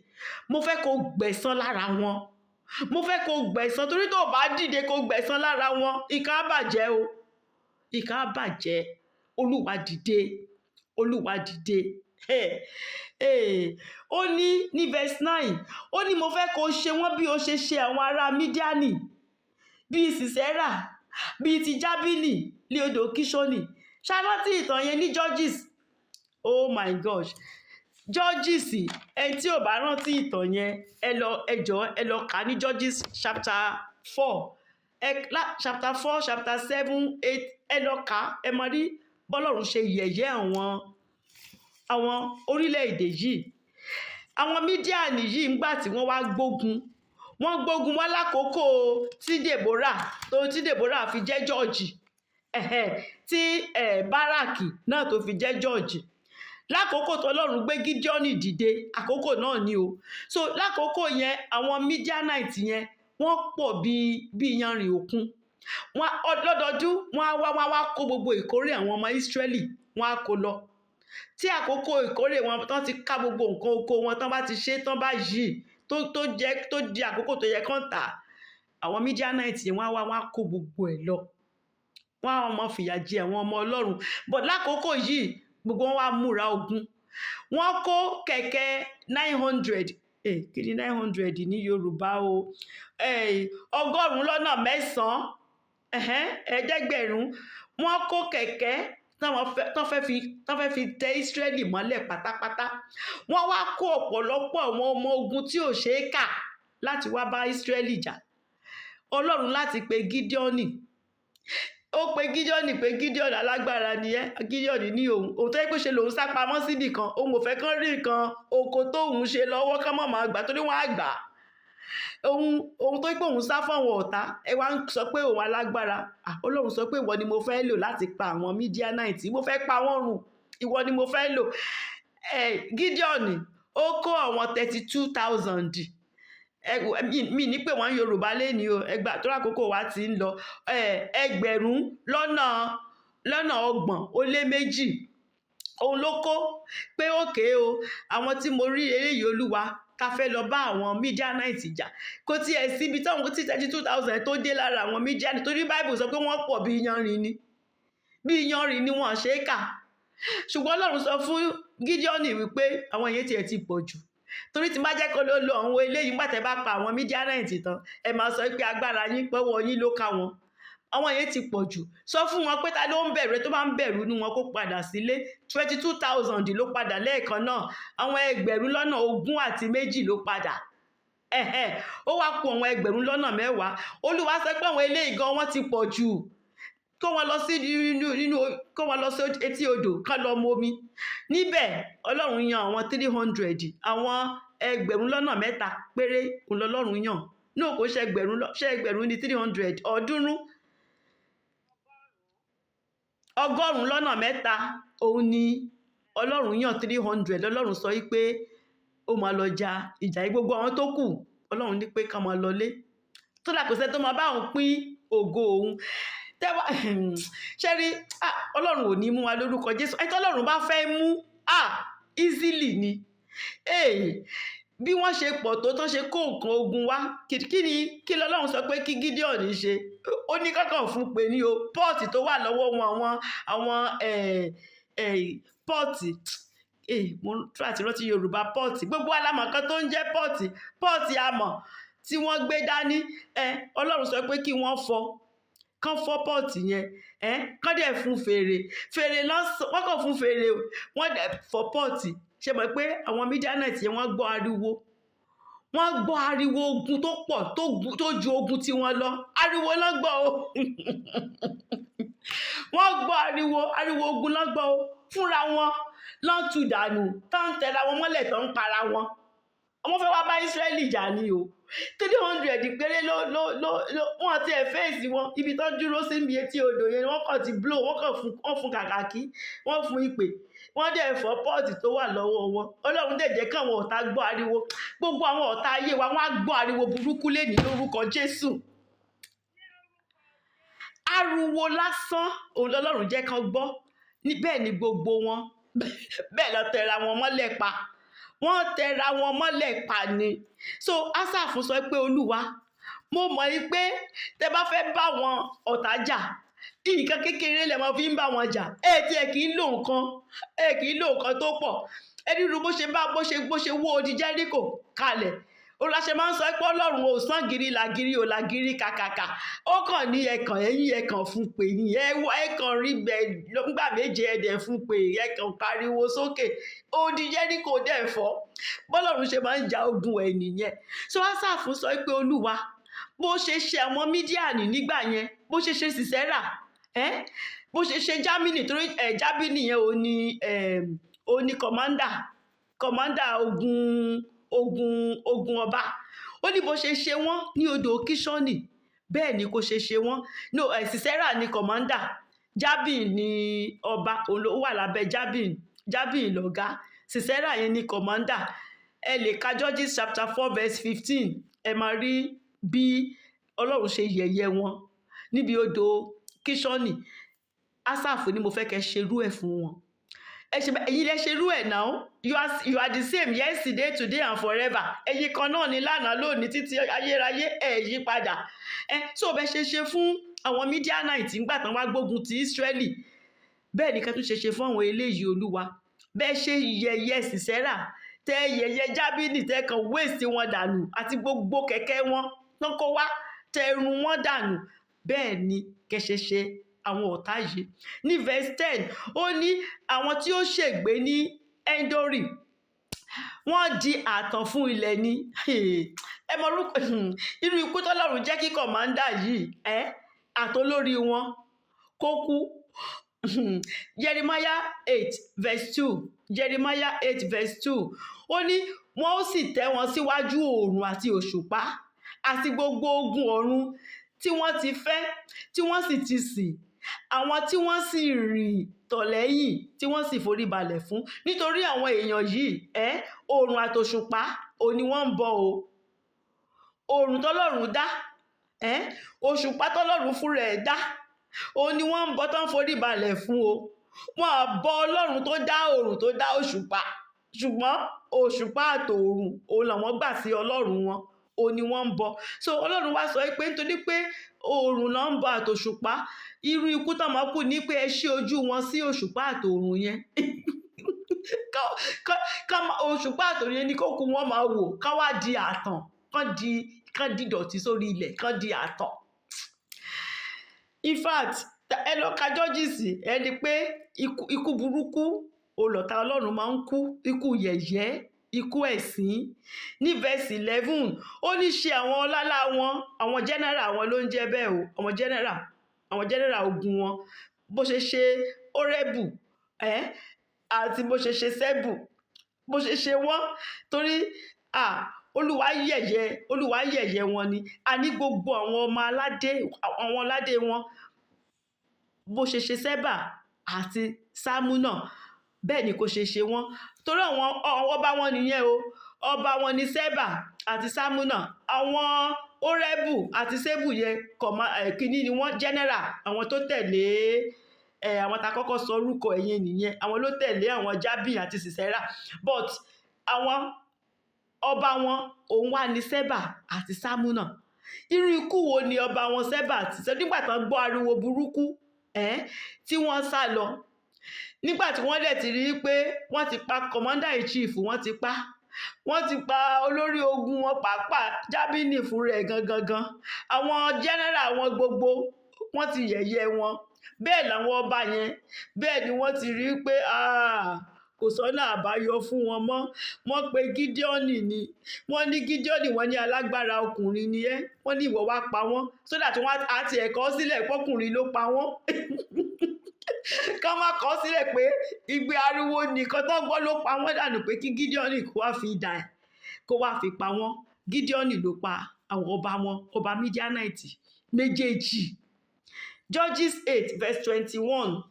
Mo fẹ́ kó gbẹ̀san lára wọn. Mo fẹ́ kó gbẹ̀san, torí tó bá dìde kó gbẹ̀san lára wọn, nǹkan á bàjẹ́ o. Nǹkan á bàjẹ́. Olúwa dìde. Olúwa dìde. Ó ní verse 9, ó ní mo fẹ́ kó ṣe wọ́n bí o ṣe ṣe àwọn ará Mídíánì, bíi Sísẹ́rà, bíi ti Jábínì ní odò Kíṣónì. Ṣá rántí ìtàn yẹn ní Judges? Oh my gosh. Judges, ẹni tí ò bá rántí ìtàn yẹn, ẹ lọ kà ní Judges chapter 4. Chapter 4, chapter 7, 8, ẹ lọ kà, ẹ máa rí bọ́lọ́run ṣe yẹ̀yẹ́ àwọn orílẹ̀-èdè yìí. Àwọn Mídíánì yìí ńgbà tí wọ́n wá gbógun wá lákòókò tí Dèbórà fi jẹ́ jọ́ọ̀jì, tí Báràkì náà tó fi jẹ́ jọ́ọ̀jì. Lákòókò tó Ọlọ́run gbé Gídíọ́nì dìde, àkókò náà ni o. So lákòókò yẹn àwọn Mídíánìtì yẹn wọ́n pọ̀ bí iyanrìn òkun. Lọ́dọọdún wọ́n á wá kó gbogbo ìkórè àwọn ọmọ Ísírẹ́lì, wọ́n á kó lọ. Tí àkókò ìkórè wọn tán ti ká gbogbo nǹkan oko wọn, tán bá ti ṣe tán báyìí, tó di àkókò tó yẹ kán tà, àwọn Mídíánìtì wọ́n á kó gbogbo ẹ̀ lọ. Wọ́n á máa fìyà jẹ àwọn ọmọ Ọlọ́run. But lákòókò yìí gbogbo wọn wá múra ogun. Wọ́n kó kẹ̀kẹ́ 900, kí ni 900 ní Yorùbá o? 1,900, ẹ̀ẹ́dẹ́gbẹ̀rún. Wọ́n kó kẹ̀kẹ́ tán fẹ́ fi tẹ Ísírẹ́lì mọ́lẹ̀ pátápátá. Wọ́n wá kó ọ̀pọ̀lọpọ̀ àwọn ọmọ ogun tí ò ṣeé kà láti wá bá Ísírẹ́lì jà. Ọlọ́run láti pe Gídíọ́nì. Ó pe Gídíọ́nì pé Gídíọ́nì alágbára ni ẹ́. Gídíọ́nì ní òun tó yẹ pé ṣe lòun sá pamọ́ síbì kan. Òun ò fẹ́ kán rí nǹkan oko tóun ṣe lọ́wọ́ kán mọ̀ máa gbà, torí wọ́n á gbà. Òun tó yẹ pé òun sá fún àwọn ọ̀tá, ẹ wá ń sọ pé òun alágbára. Ọlọ́run sọ pé ìwọ ni mo fẹ́ lò láti pa àwọn Mídíánìtì. Mo fẹ́ pa wọ́n run. Ìwọ ni mo fẹ́ lò. Gídíọ́nì ó kó àwọn 32,000. Mi ní pé wọ́n Yorùbá lénìí o, ẹgbà tó lákòókò wa ti ń lọ. 1,200 òun ló kó pé òkè o, àwọn tí mo rí eléyìí Olúwa, ká fẹ́ lọ bá àwọn Mídíánìtì jà. Kò tiẹ̀ síbi táwọn tí 32,000 tó dé lára àwọn Mídíánì, torí Bible sọ pé wọ́n pọ̀ bí iyanrìn ni wọ́n ṣe é kà. Ṣùgbọ́n Ọlọ́run sọ fún Gídíọ́nì wípé àwọn yẹn tiẹ̀ ti pọ̀ jù. Torí tí má jẹ́ kó ló lo àwọn eléyìí nígbà tẹ́ bá pa àwọn Mídíánìtì tán, ẹ máa sọ pé agbára yín pọ́wọ́ yín ló ká wọn. Àwọn yẹn ti pọ̀ jù. Sọ fún wọn pé ta ló ń bẹ̀rù, tó bá ń bẹ̀rù nínú wọn kó padà sílé. 22,000 ló padà lẹ́ẹ̀kan náà. Àwọn 1,200 ló padà. Ó wá kù àwọn 10,000. Olúwa sọ pé àwọn eléyìí gan wọ́n ti pọ̀ jù. Kó wọn lọ sí etí odò kán lọ mu omi. Níbẹ̀ Ọlọ́run yan àwọn 300, àwọn 300 péré òun lọ́lọ́run yàn. Náà kò ṣe ẹgbẹ̀rún ní 300, 100 òun ni Ọlọ́run yàn. 300 lọ́lọ́run sọ wípé ó máa lọ ja ìjà yìí. Gbogbo àwọn tó kù Ọlọ́run ní pé ká máa lọlé. Tó dà kò sẹ́ tó máa bá òun pín ògo òun. Ṣẹ́rí, Ọlọ́run ò ní mú wa lórúkọ Jésù. Ẹni tí Ọlọ́run bá fẹ́ mú, easily ni. Bí wọ́n ṣe pọ̀ tó tán ṣe kó nǹkan ogun wá, kí lọ́lọ́run sọ pé kí Gídíọ́nì ṣe? Ó ní kankan fún pé ní o pọ́ọ̀tì tó wà lọ́wọ́ wọn, àwọn pọ́ọ̀tì, mo try àti rántí Yorùbá pọ́ọ̀tì. Gbogbo alámọ̀ kan tó ń jẹ́ pọ́ọ̀tì amọ̀ tí wọ́n gbé dání Ọlọ́run sọ pé kí wọ́n fọ́ kán fọ́ pọ́ọ̀tì yẹn kán dẹ̀ fún fèrè lọ́sàn wọ́n kàn fún fèrè wọ́n dẹ̀ fọ́ pọ́ọ̀tì ṣe mọ̀ pé àwọn Mídíánìtì yẹn wọ́n gbọ́ ariwo ogun tó pọ̀ tó ju ogun tí wọ́n lọ ariwo lọ́gbọ́ o wọ́n gbọ́ ariwo ogun lọ́gbọ́ o fúnra wọn lọ́n tu dànù tó ń tẹra wọn mọ́lẹ̀ tó ń para wọn wọ́n fẹ́ wá bá Ísírẹ́lì jà ní o 300 péré wọ́n ti ẹ̀ fèsì wọn ibi tó dúró sí ibi etí odò yẹn wọ́n kàn ti blow wọ́n fún kàkàkí wọ́n fún ìpè wọ́n dẹ̀ fọ́ pọ́ọ̀tì tó wà lọ́wọ́ wọn Ọlọ́run dẹ̀ jẹ́ káwọn ọ̀tá gbọ́ ariwo gbogbo àwọn ọ̀tá ayé wa wọ́n á gbọ́ ariwo burúkú lénìí lórúkọ Jésù ariwo lásán òun lọ́lọ́run jẹ́ kán gbọ́ bẹ́ẹ̀ ni gbogbo wọn bẹ́ẹ̀ lọ tẹra wọn mọ́lẹ̀ pa wọ́n tẹra wọn mọ́lẹ̀ pa ni so Ásáfù sọ pé Olúwa mo mọ̀ yí pé tẹ bá fẹ́ bá wọn ọ̀tá jà nǹkan kékeré lẹ mọ fi ń bá wọn jà tí ẹ kì í lò nǹkan tó pọ̀ ẹdínrún bó ṣe wó odi Jẹ́ríkò kalẹ̀ olùṣe máa ń sọ pé Ọlọ́run ò sán gírí làgírí ò làgírí kàkàkà ó kàn ní ẹ̀kàn ẹ̀yìn ẹ̀kàn fún pè ní ẹ̀kàn rí bẹ́ẹ̀ nígbà méje ẹ̀dẹ̀ fún pè ẹ̀kàn pariwo sókè odi Jẹ́ríkò dẹ̀ fọ́ bọ́lọ́run ṣe máa ń ja ogun ẹ̀ nìyẹn so Ásáfù sọ pé Olúwa bó ṣe ṣe àwọn Mídíánì nígbà yẹn bó ṣe ṣe Sísẹ́rà bó ṣe ṣe Jámínì torí Jámínì yẹn ò ní kọ̀mándà ogun ọba ó ní bó ṣe ṣe wọ́n ní odò Kíṣọ́nì bẹ́ẹ̀ ni kò ṣe ṣe wọ́n Sísẹ́rà ní kọ̀mándà Jábìn ní ọba ó wà lábẹ́ Jábìn lọ̀gá Sísẹ́rà yẹn ní kọ̀mándà ẹ lè ka Judges chapter 4 verse 15 ẹ máa rí bí Ọlọ́run ṣe yẹ̀yẹ́ wọn níbi odò Kíṣọ́nì Ásáfù ni mo fẹ́ kẹ́ ṣerú ẹ̀ fún wọn ẹ̀yin lẹ ṣerú ẹ̀ náà you are the same yesterday today and forever ẹ̀yin kan náà ní lánàá lónìí títí ayérayé ẹ̀ yí padà so bẹ́ẹ̀ ṣe fún àwọn Mídíánìtì nígbà tán wá gbógun ti Ísírẹ́lì bẹ́ẹ̀ ni ká tún ṣe fún àwọn eléyìí Olúwa bẹ́ẹ̀ ṣe yẹ̀yẹ́ Sísẹ́rà tẹ yẹ̀yẹ́ Jábínì tẹ kàn waste wọn dànù àti gbogbo kẹ̀kẹ́ wọn tán kó wá tẹ run wọn dànù bẹ́ẹ̀ ni kẹ́ ṣe àwọn ọ̀tá yìí ní verse 10 ó ní àwọn tí ó ṣègbé ní Ẹ́ńdórì wọ́n di ààtàn fún ilẹ̀ ni ẹ mọ orúkọ irú ikú tọ́lọ́run jẹ́ kí kọ̀mándà yìí àtolórí wọn kó kú Jeremiah 8 verse 2 Jeremiah 8 verse 2 ó ní wọ́n ó sì tẹ́ wọn síwájú oòrùn àti òṣùpá àti gbogbo ogun ọ̀run tí wọ́n ti fẹ́ tí wọ́n sì ti sìn àwọn tí wọ́n sì rìn tọ̀ lẹ́yìn tí wọ́n sì forí balẹ̀ fún nítorí àwọn èèyàn yìí oòrùn àtòṣùpá òní wọ́n ń bọ o oòrùn tọ́lọ́run dá òṣùpá tọ́lọ́run fúnra ẹ̀ dá òní wọ́n ń bọ tán forí balẹ̀ fún o wọn à bọ Ọlọ́run tó dá oòrùn tó dá òṣùpá ṣùgbọ́n òṣùpá àtòòrùn òun làwọn gbà sí Ọlọ́run wọn òní wọ́n ń bọ so Ọlọ́run wá sọ pé nítorí pé oòrùn náà ń bọ àtòṣùpá irú ikú tó máa kú ní pé ẹ ṣí ojú wọn sí òṣùpá àtòòrùn yẹn òṣùpá àtòòrùn yẹn ní kó kú wọn máa wò ká wá di àtàn kán di dọ̀tí sórí ilẹ̀ kán di àtàn in fact ẹ lọ ka Judges ẹ rí pé ikú burúkú olọ̀tá Ọlọ́run máa ń kú ikú yẹ̀yẹ́ ikú ẹ̀sín ní verse 11 ó ní ṣe àwọn ọlálá wọn àwọn general wọn ló ń jẹ́ bẹ́ẹ̀ o àwọn general ogun wọn bó ṣe ṣe Órẹ́bù àti bó ṣe ṣe Sẹ́bù bó ṣe ṣe wọ́n torí Olúwa yẹ̀yẹ́ wọn ni a ní gbogbo àwọn ọmọ aládé wọn bó ṣe ṣe Sẹ́bà àti Sámúnà bẹ́ẹ̀ ni kò ṣe ṣe wọ́n torí àwọn ọba wọn nìyẹn o ọba wọn ni Sẹ́bà àti Sámúnà àwọn Órẹ́bù àti Sẹ́bù yẹn kìíní ni wọ́n general àwọn tó tẹ̀lé àwọn tá kọ́kọ́ sọ orúkọ ẹ̀yẹn nìyẹn àwọn ló tẹ̀lé àwọn Jábìn àti Sísẹ́rà but àwọn ọba wọn òun wà ní Sẹ́bà àti Sámúnà irú ikú wo ni ọba wọn Sẹ́bà àti Sámúnà nígbà tán gbọ́ ariwo burúkú tí wọ́n sá lọ nígbà tí wọ́n dẹ̀ ti rí pé wọ́n ti pa commander in chief wọ́n ti pa wọ́n ti pa olórí ogun wọn pàápàá Jábínì fún rẹ̀ gangan. Àwọn general wọn gbogbo wọ́n ti yẹ̀yẹ́ wọn. Bẹ́ẹ̀ làwọn ọba yẹn, bẹ́ẹ̀ ni wọ́n ti rí pé kò sọ́nà àbáyọ fún wọn mọ́. Wọ́n pe Gídíọ́nì ni. Wọ́n ní Gídíọ́nì, wọ́n ní alágbára ọkùnrin ni ẹ́. Wọ́n ní ìwọ wá pa wọ́n. So that wọ́n á ti ẹ̀kọ́ sílẹ̀ pọ́kùnrin ló pa wọ́n. Ká má kọ́ sílẹ̀ pé igbe ariwo nìkan tó gbọ́ ló pa wọ́n dànù pé kí Gídíọ́nì kó wá fi idà ẹ̀ kó wá fi pa wọ́n. Gídíọ́nì ló pa àwọn ọba wọn, ọba Mídíánìtì méjèèjì. Judges 8 verse 21.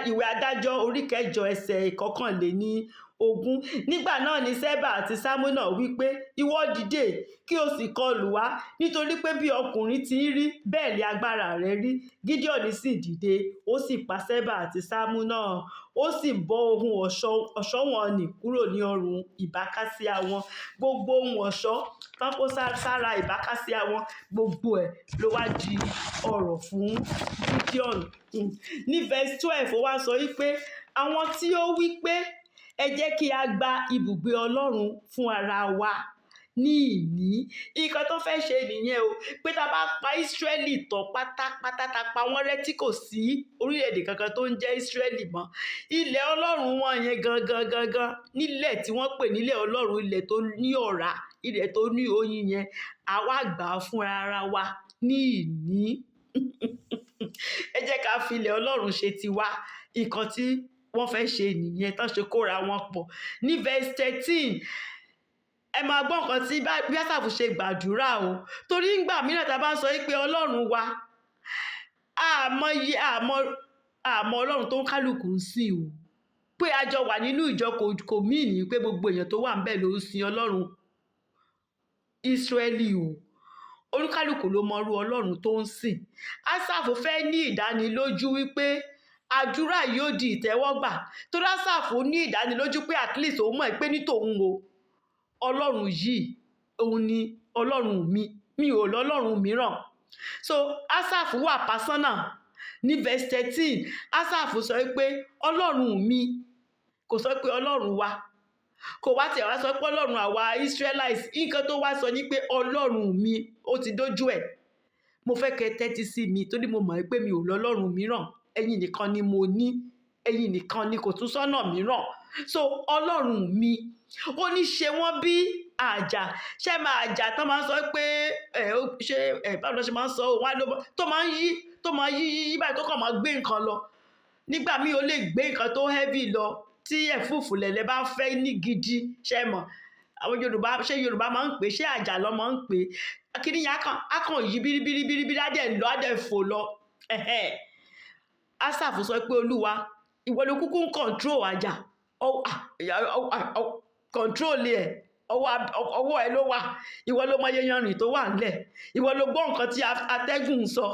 Ìwé adájọ́ orí 8 ẹsẹ̀ 21. Nígbà náà ni Ṣẹ́bà àti Sámúnà wí pé, ìwọ dìde kí o sì kọlù wá, nítorí pé bí ọkùnrin ti ń rí bẹ́ẹ̀ ni agbára rẹ̀ rí. Gídíọ́nì sì dìde, ó sì pa Ṣẹ́bà àti Sámúnà, ó sì bọ́ ohun ọ̀ṣọ́ wọn nì kúrò ní ọrùn ìbákasíá wọn. Gbogbo ohun ọ̀ṣọ́ tán kó sára ìbákasíá wọn, gbogbo ẹ̀ ló wá di ọrọ̀ fún Gídíọ́nì. Ní verse 12 ó wá sọ wípé àwọn tí ó wí pé ẹ jẹ́ kí a gba ibùgbé Ọlọ́run fún ara wa ní ìní. Nǹkan tó fẹ́ ṣe nìyẹn o, pé tá a bá pa Ísírẹ́lì tán pátápátá, tá a pa wọ́n rẹ́ tí kò sí orílẹ̀-èdè kankan tó ń jẹ́ Ísírẹ́lì mọ́. Ilẹ̀ Ọlọ́run wọn yẹn gangan nílẹ̀ tí wọ́n pè nílẹ̀ Ọlọ́run, ilẹ̀ tó ní ọ̀rá, ilẹ̀ tó ní oyin yẹn, àwa gbà á fún ara wa ní ìní. Ẹ jẹ́ ká fi ilẹ̀ Ọlọ́run ṣe tiwa. Nǹkan tí wọ́n fẹ́ ṣe nìyẹn tán ṣe kóra wọn pọ̀. Ní verse 13 ẹ máa gbọ́ nǹkan tí bí Ásáfù ṣe gbàdúrà o. Torí ńgbà mìíràn tá a bá ń sọ pé Ọlọ́run wa, àmọ́ Ọlọ́run tó ń kálukú ń sìn o. Pé a jọ wà nínú ìjọ kò míìnì pé gbogbo èèyàn tó wà ńbẹ̀ ló ń sin Ọlọ́run Ísírẹ́lì o. Olúkálùkù ló mọ irú Ọlọ́run tó ń sìn. Ásáfù fẹ́ ní ìdánilójú wípé àdúrà yóò di ìtẹ́wọ́gbà. Torí Ásáfù ní ìdánilójú pé at least òun mọ̀ pé ní tòun o, Ọlọ́run yìí òun ni Ọlọ́run mi ò lọ́lọ́run mìíràn. So Ásáfù wà personal. Ní verse 13 Ásáfù sọ pé Ọlọ́run mi, kò sọ pé Ọlọ́run wa, kò wá tiẹ̀ wá sọ pé Ọlọ́run àwa Israelites. Nǹkan tó wá sọ ní pé Ọlọ́run mi, ó ti dójú ẹ̀. Mo fẹ́ kẹ́ tẹ́tí sí mi torí mo mọ̀ pé mi ò lọ́lọ́run mìíràn. Ẹ̀yin nìkan ni mo ní, ẹ̀yin nìkan ni kò tún sọ́nà mìíràn. So Ọlọ́run mi, ó ní ṣe wọ́n bí àjà. Ṣé máa àjà tán máa ń sọ pé báwo ló ṣe máa ń sọ wá ló tó máa ń yí báyìí tó kàn máa gbé nǹkan lọ. Nígbà míì ó lè gbé nǹkan tó heavy lọ tí ẹ̀fúùfù lẹ̀lẹ̀ bá fẹ́ ní gidi. Ṣé mọ̀ àwọn Yorùbá máa ń pè, ṣé àjà lọ máa ń pè. Kíní yẹn á kàn yí bíríbíríbírí á dẹ̀ fò lọ. Ásáfù sọ pé Olúwa, ìwọ ló kúkú ń control àjà. Control ẹ̀, ọwọ́ ẹ ló wà. Ìwọ ló mọ iye yanrìn tó wà ńlẹ̀. Ìwọ ló gbọ́ nǹkan tí atẹ́gùn ń sọ.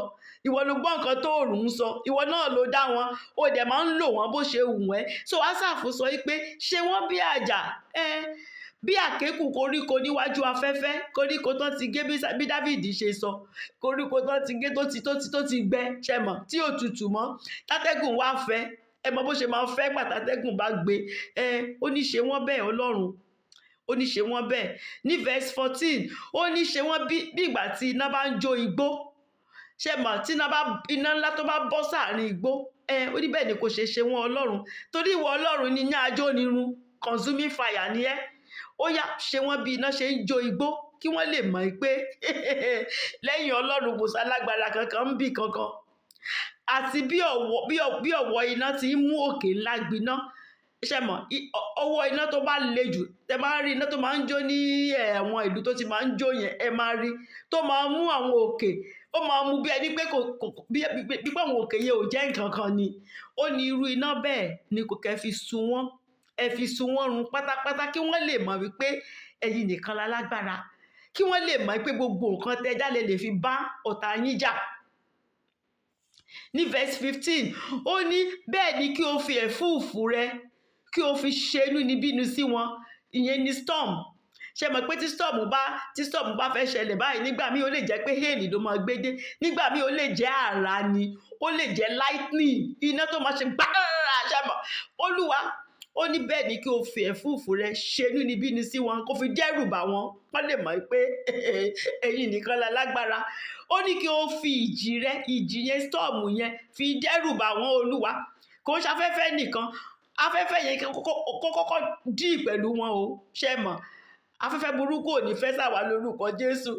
Ìwọ ló gbọ́ nǹkan tó òòrùn ń sọ. Ìwọ náà ló dá wọn. O dẹ̀ máa ń lò wọ́n bó ṣe wù ẹ́. So Ásáfù sọ pé ṣe wọ́n bí àjà. Bí àkékù koríko níwájú afẹ́fẹ́, koríko tán ti gé bí Dáfídì ṣe sọ. Koríko tán ti gé tó ti gbẹ, ṣẹ mọ̀, tí ò tutù mọ́. Tátẹ́gùn wá fẹ́. Ẹ mọ bó ṣe máa ń fẹ́ gbà tátẹ́gùn bá gbé. Ó ní ṣe wọ́n bẹ́ẹ̀ Ọlọ́run. Ó ní ṣe wọ́n bẹ́ẹ̀. Ní verse 14 ó ní ṣe wọ́n bí ìgbà tí iná bá ń jó igbó. Ṣé mọ̀, tí iná ńlá tó bá bọ́ sáàrin igbó, ó ní bẹ́ẹ̀ ni kò ṣe wọ́n Ọlọ́run. Torí ìwọ Ọlọ́run ni iná ajónirun, consuming fire ni ẹ́. Ó yá ṣe wọ́n bí iná ṣe ń jó igbó kí wọ́n lè mọ̀ pé lẹ́yìn Ọlọ́run kò sálágbára kankan ń bì kankan. Àti bí ọ̀wọ́ iná ti ń mú òkè ńlá gbiná. Ṣé mọ̀, ọwọ́ iná tó bá le jù, tẹ máa rí iná tó máa ń jó ní àwọn ìlú tó ti máa ń jó yẹn, ẹ máa rí tó máa mú àwọn òkè, ó máa mú bí ẹni pé bí pé àwọn òkè yẹn ò jẹ́ nǹkan kan ni. Ó ní irú iná bẹ́ẹ̀ ni kò kẹ́ fi sun wọ́n. Ẹ fi sun wọ́n run pátápátá kí wọ́n lè mọ̀ wípé ẹ̀yin nìkan la lágbára. Kí wọ́n lè mọ̀ pé gbogbo nǹkan tẹ dálẹ̀ lè fi bá ọ̀tá yín jà. Ní verse 15 ó ní bẹ́ẹ̀ ni kí o fi ẹ̀fúùfù rẹ kí o fi ṣe inúnibíni sí wọn. Ìyẹn ni storm. Ṣé mọ̀ pé tí storm bá fẹ́ ṣẹlẹ̀ báyìí, nígbà míì ó lè jẹ́ pé hail ló máa gbé dé. Nígbà míì ó lè jẹ́ àrá ni, ó lè jẹ́ lightning, iná tó máa ṣe gbàrà. Ṣé mọ̀, Olúwa ó ní bẹ́ẹ̀ ni kí o fi ẹ̀fúùfù rẹ ṣe inúnibíni sí wọn kó fi dẹ́rù bà wọ́n wọ́n lè mọ̀ pé ẹ̀yin nìkan la lágbára. Ó ní kí o fi ìjì rẹ ìjì yẹn storm yẹn fi dẹ́rù bà wọ́n Olúwa. Kò ń ṣafẹ́fẹ́ nìkan, afẹ́fẹ́ yẹn kó kọ́kọ́ dì pẹ̀lú wọn o, ṣé mọ̀. Afẹ́fẹ́ burúkú ò ní fẹ́ sàwá lórúkọ Jésù.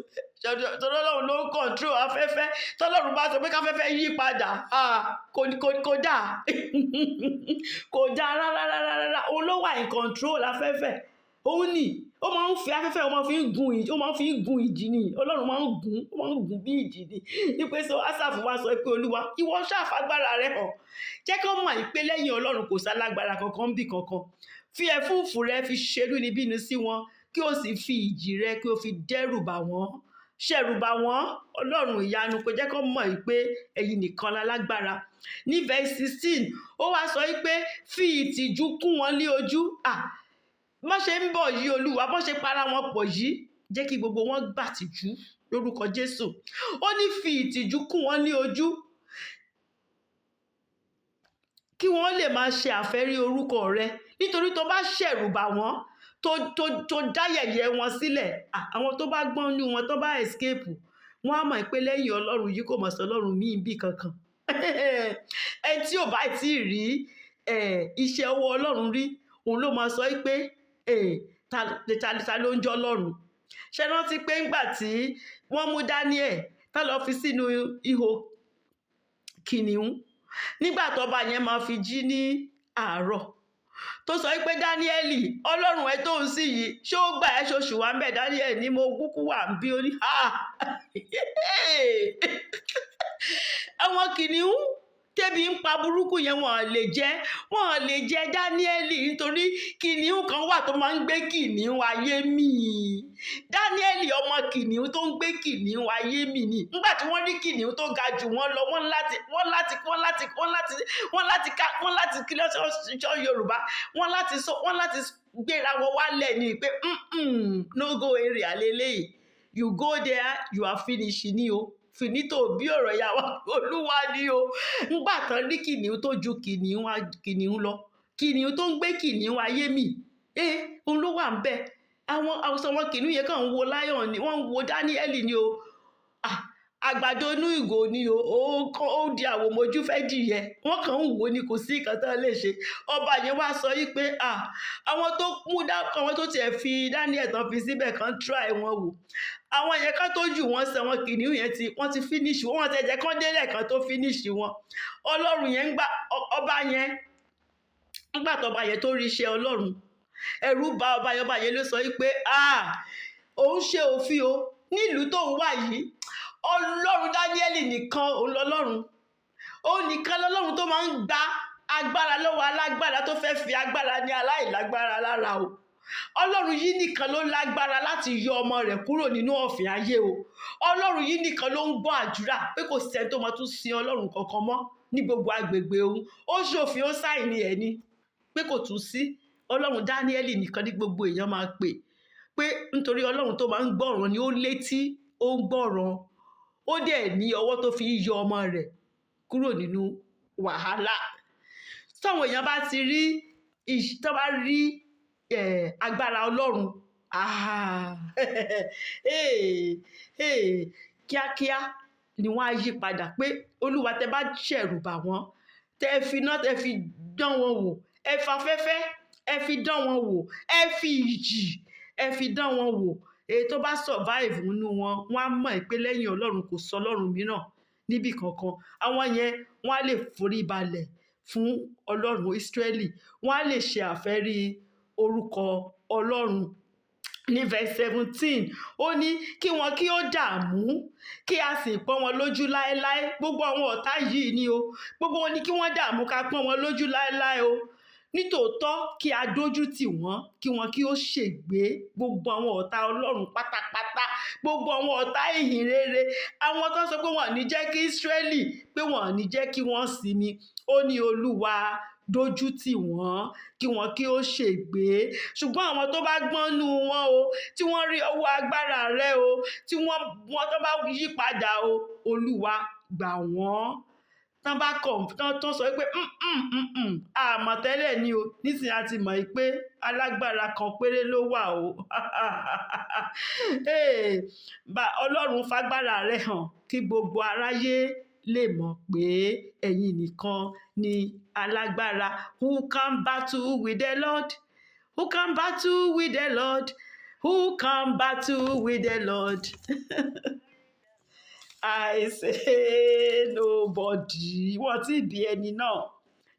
Tọ́lọ́run ló ń control afẹ́fẹ́. Tọ́lọ́run bá sọ pé káfẹ́fẹ́ yí padà, kò dáa. Kò dáa rárá. Òun ló wà in control afẹ́fẹ́. Òun ni ó máa ń fi afẹ́fẹ́ ó máa fi ń gun ìjì ni. Ọlọ́run máa ń gùn bí ìjì ni. Nípe so Ásáfù wá sọ pé Olúwa ìwọ ṣàfagbára rẹ hàn. Jẹ́ kí wọ́n mọ̀ pé lẹ́yìn Ọlọ́run kò sálágbára kankan bí kankan. Fi ẹ̀fúùfù rẹ fi ṣe inúnibíni sí wọn kí o sì fi ìjì rẹ kí o fi dẹ́rù bà wọ́n. Ṣẹ̀rù bà wọ́n Ọlọ́run ìyanu kò jẹ́ kí wọ́n mọ̀ pé ẹ̀yin nìkan la lágbára. Ní verse 16 ó wá sọ pé fi ìtìjú kún wọn ní ojú. Bọ́ ṣe ń bọ̀ yìí Olúwa bọ́ ṣe para wọn pọ̀ yìí jẹ́ kí gbogbo wọn gbàtìjú lórúkọ Jésù. Ó ní fi ìtìjú kún wọn ní ojú kí wọ́n lè máa ṣe àfẹ́rí orúkọ rẹ nítorí tó bá ṣẹ̀rù bà wọ́n tó dá yẹ̀yẹ́ wọn sílẹ̀ àwọn tó bá gbọ́n ní wọn tó bá escape wọ́n á mọ̀ pé lẹ́yìn Ọlọ́run yìí kò mọ̀ sí Ọlọ́run míì bí kankan. Ẹni tí ò bá tí ì rí iṣẹ́ ọwọ́ Ọlọ́run rí òun ló máa sọ pé ta ló ń jẹ́ Ọlọ́run. Ṣé rántí pé ńgbà tí wọ́n mú Daniel tá lọ fi sínú ihò kìnìún nígbà tó bá yẹn máa fi jí ní àárọ̀ tó sọ pé Dáníẹ́lì Ọlọ́run ẹ tó ń sí yìí ṣé ó gbà ẹ́ ṣoṣù wá ń bẹ̀ Daniel ní mo kúkú wà ń bí ó ní àwọn kìnìún tẹ́bi ń pa burúkú yẹn wọ́n lè jẹ Dáníẹ́lì nítorí kìnìún kan wà tó máa ń gbé kìnìún ayé mì. Dáníẹ́lì ọmọ kìnìún tó ń gbé kìnìún ayé mì ni. Nígbà tí wọ́n rí kìnìún tó ga jù wọ́n lọ wọ́n láti kí lọ́sọ̀ Yorùbá wọ́n láti gbéra wọn wálẹ̀ ni pé no go area lélẹ́yìí you go there you are finished ni o. Finito bí ọ̀rọ̀ ya wa Olúwa ni o. Ńgbà tán ní kìnìún tó ju kìnìún lọ kìnìún tó ń gbé kìnìún ayé mì òun ló wà ń bẹ̀. Àwọn kìnìún yẹn kàn ń wo lion ni wọ́n ń wo Dáníẹ́lì ni o. Àgbàdo inú ìgò ni o ó di àwòmójú fẹ́ dìyẹ wọ́n kàn ń wò ni kò sí nǹkan tó lè ṣe. Ọba yẹn wá sọ yìí pé àwọn tó mú àwọn tó tiẹ̀ fi Daniel tán fi síbẹ̀ kan try wọn wò àwọn yẹn kan tó jù wọ́n sẹ wọn kìnìún yẹn wọ́n ti finish wọ́n ti jẹ́ kán délẹ̀ kan tó finish wọn. Ọlọ́run yẹn ọba yẹn nígbà tó ọba yẹn tó rí iṣẹ́ Ọlọ́run ẹ̀rù bà ọba yẹn ló sọ yìí pé òun ṣe òfin o nílùú tó ń wà yìí Ọlọ́run Dáníẹ́lì nìkan òun lọ́lọ́run òun nìkan lọ́lọ́run tó máa ń gba agbára lọ́wọ́ alágbára tó fẹ́ fi agbára ní aláìlágbára lára o. Ọlọ́run yìí nìkan ló lágbára láti yọ ọmọ rẹ̀ kúrò nínú ọ̀fìn ayé o. Ọlọ́run yìí nìkan ló ń gbọ́ àdúrà pé kò sẹ́ni tó máa tún sin Ọlọ́run kankan mọ́ ní gbogbo agbègbè òun. Ó ṣòfin ó sáìnì ẹ̀ ni pé kò tún sí Ọlọ́run Dáníẹ́lì nìkan ní gbogbo èèyàn máa pè pé nítorí Ọlọ́run tó máa ń gbọ́ràn ni ó létí ó ń gbọ́ràn ó dẹ̀ ní ọwọ́ tó fi yọ ọmọ rẹ̀ kúrò nínú wàhálà. Táwọn èèyàn bá ti rí agbára Ọlọ́run kíákíá ni wọ́n á yí padà pé Olúwa tẹ bá ṣẹ̀rù bà wọ́n tẹ fi iná tẹ fi dán wọn wò ẹ fa afẹ́fẹ́ ẹ fi dán wọn wò ẹ fi ìjì ẹ fi dán wọn wò èyí tó bá survive nínú wọn wọ́n á mọ̀ pé lẹ́yìn Ọlọ́run kò sọ Ọlọ́run mìíràn níbì kankan. Àwọn yẹn wọ́n á lè forí balẹ̀ fún Ọlọ́run Ísírẹ́lì wọ́n á lè ṣe àfẹ́rí orúkọ Ọlọ́run. Ní verse 17 ó ní kí wọn kí ó dààmú kí a sì pọ́n wọn lójú láéláé. Gbogbo àwọn ọ̀tá yìí ni o gbogbo wọn ni kí wọ́n dààmú ká pọ́n wọn lójú láéláé o. Nítòótọ́ kí a dójú tì wọ́n kí wọn kí ó ṣègbé gbogbo àwọn ọ̀tá Ọlọ́run pátápátá gbogbo àwọn ọ̀tá ìhìn rere àwọn tó sọ pé wọ́n ní jẹ́ kí Ísírẹ́lì pé wọ́n ní jẹ́ kí wọ́n sinmi ó ní Olúwa dójú tì wọ́n kí wọn kí ó ṣègbé. Ṣùgbọ́n àwọn tó bá gbọ́nú wọn o tí wọ́n rí ọwọ́ agbára rẹ o tí wọ́n tó bá yí padà o Olúwa gbà wọ́n tán bá kọ̀ tán sọ pé àmọ̀ tẹ́lẹ̀ ni o nísìnyí a ti mọ̀ pé alágbára kan péré ló wà o Ọlọ́run fagbára rẹ̀ hàn kí gbogbo aráyé lè mọ̀ pé ẹ̀yin nìkan ni alágbára. Who can battle with the Lord? Who can battle with the Lord? Who can battle with the Lord? I say nobody. Wọ́n ti bí ẹni náà.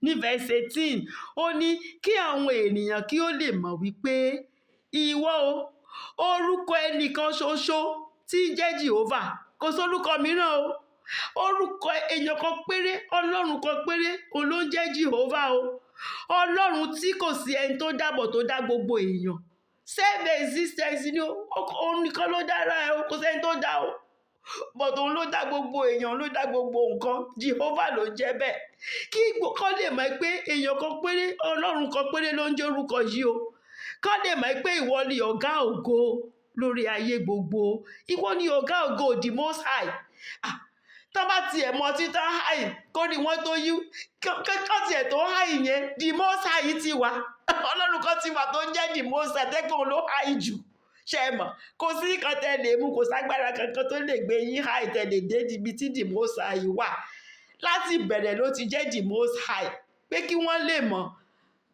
Ní verse 18, ó ní kí àwọn ènìyàn kí ó lè mọ̀ wípé ìwọ o, orúkọ ẹnìkan ṣoṣo tí ń jẹ́ Jehovah, kò sórúkọ mìíràn o. Orúkọ èèyàn kan péré, Ọlọ́run kan péré, òun ló ń jẹ́ Jehovah o. Ọlọ́run tí kò sí ẹni tó dábọ̀ tó dá gbogbo èèyàn. Self existence ni o, òun nìkan ló dára ẹ o, kò sẹ́ni tó dá o. But òun ló dá gbogbo èèyàn, ló dá gbogbo nǹkan. Jehovah ló jẹ́ bẹ́ẹ̀. Kí kọ́ lè mọ̀ pé èèyàn kan péré, Ọlọ́run kan péré ló ń jẹ́ orúkọ yìí o. Kọ́ lè mọ̀ pé ìwọ ni ọ̀gá ògo lórí ayé gbogbo. Ìwọ ni ọ̀gá ògo, the most high. Tọ́ bá tiẹ̀ mọ títà high kó ní wọ́n tó yí kọ́ tiẹ̀ tó high yẹn, the most high ti wà. Ọlọ́run kan ti wà tó ń jẹ́ the most high, tẹ́kọ̀ọ́ ló high jù. Ṣé mọ̀ kò sí nǹkan tẹ́ lè mú, kò ságbára kankan tó lè gbé yín high tẹ́ lè dé ibi tí the most high wà. Láti ìbẹ̀rẹ̀ ló ti jẹ́ the most high, pé kí wọ́n lè mọ̀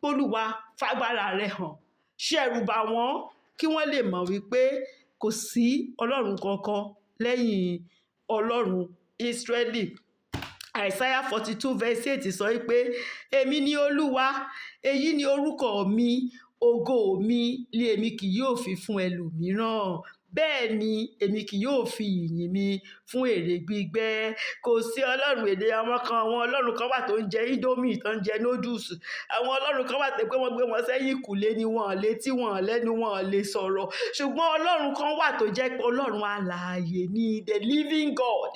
Olúwa fagbára rẹ̀ hàn, ṣẹ̀rù bà wọ́n, kí wọ́n lè mọ̀ wípé kò sí Ọlọ́run kankan lẹ́yìn Ọlọ́run Ísírẹ́lì. Isaiah 42 verse 8 sọ pé èmi ni Olúwa, èyí ni orúkọ mi, ògo mi ni èmi kì yóò fi fún ẹlòmíràn. Bẹ́ẹ̀ ni èmi kì yóò fi ìyìn mi fún èrè gbígbẹ́. Kò sí Ọlọ́run èdè àwọn kan. Àwọn Ọlọ́run kan wà tó ń jẹ Indomie, tó ń jẹ noodles. Àwọn Ọlọ́run kan wà tó pé wọ́n gbé wọn sẹ́yìn ìkùlé ni wọ́n lè tí wọ́n lẹ́nu wọn lè sọ̀rọ̀. Ṣùgbọ́n Ọlọ́run kan wà tó jẹ́ pé Ọlọ́run alààyè ni, the living God.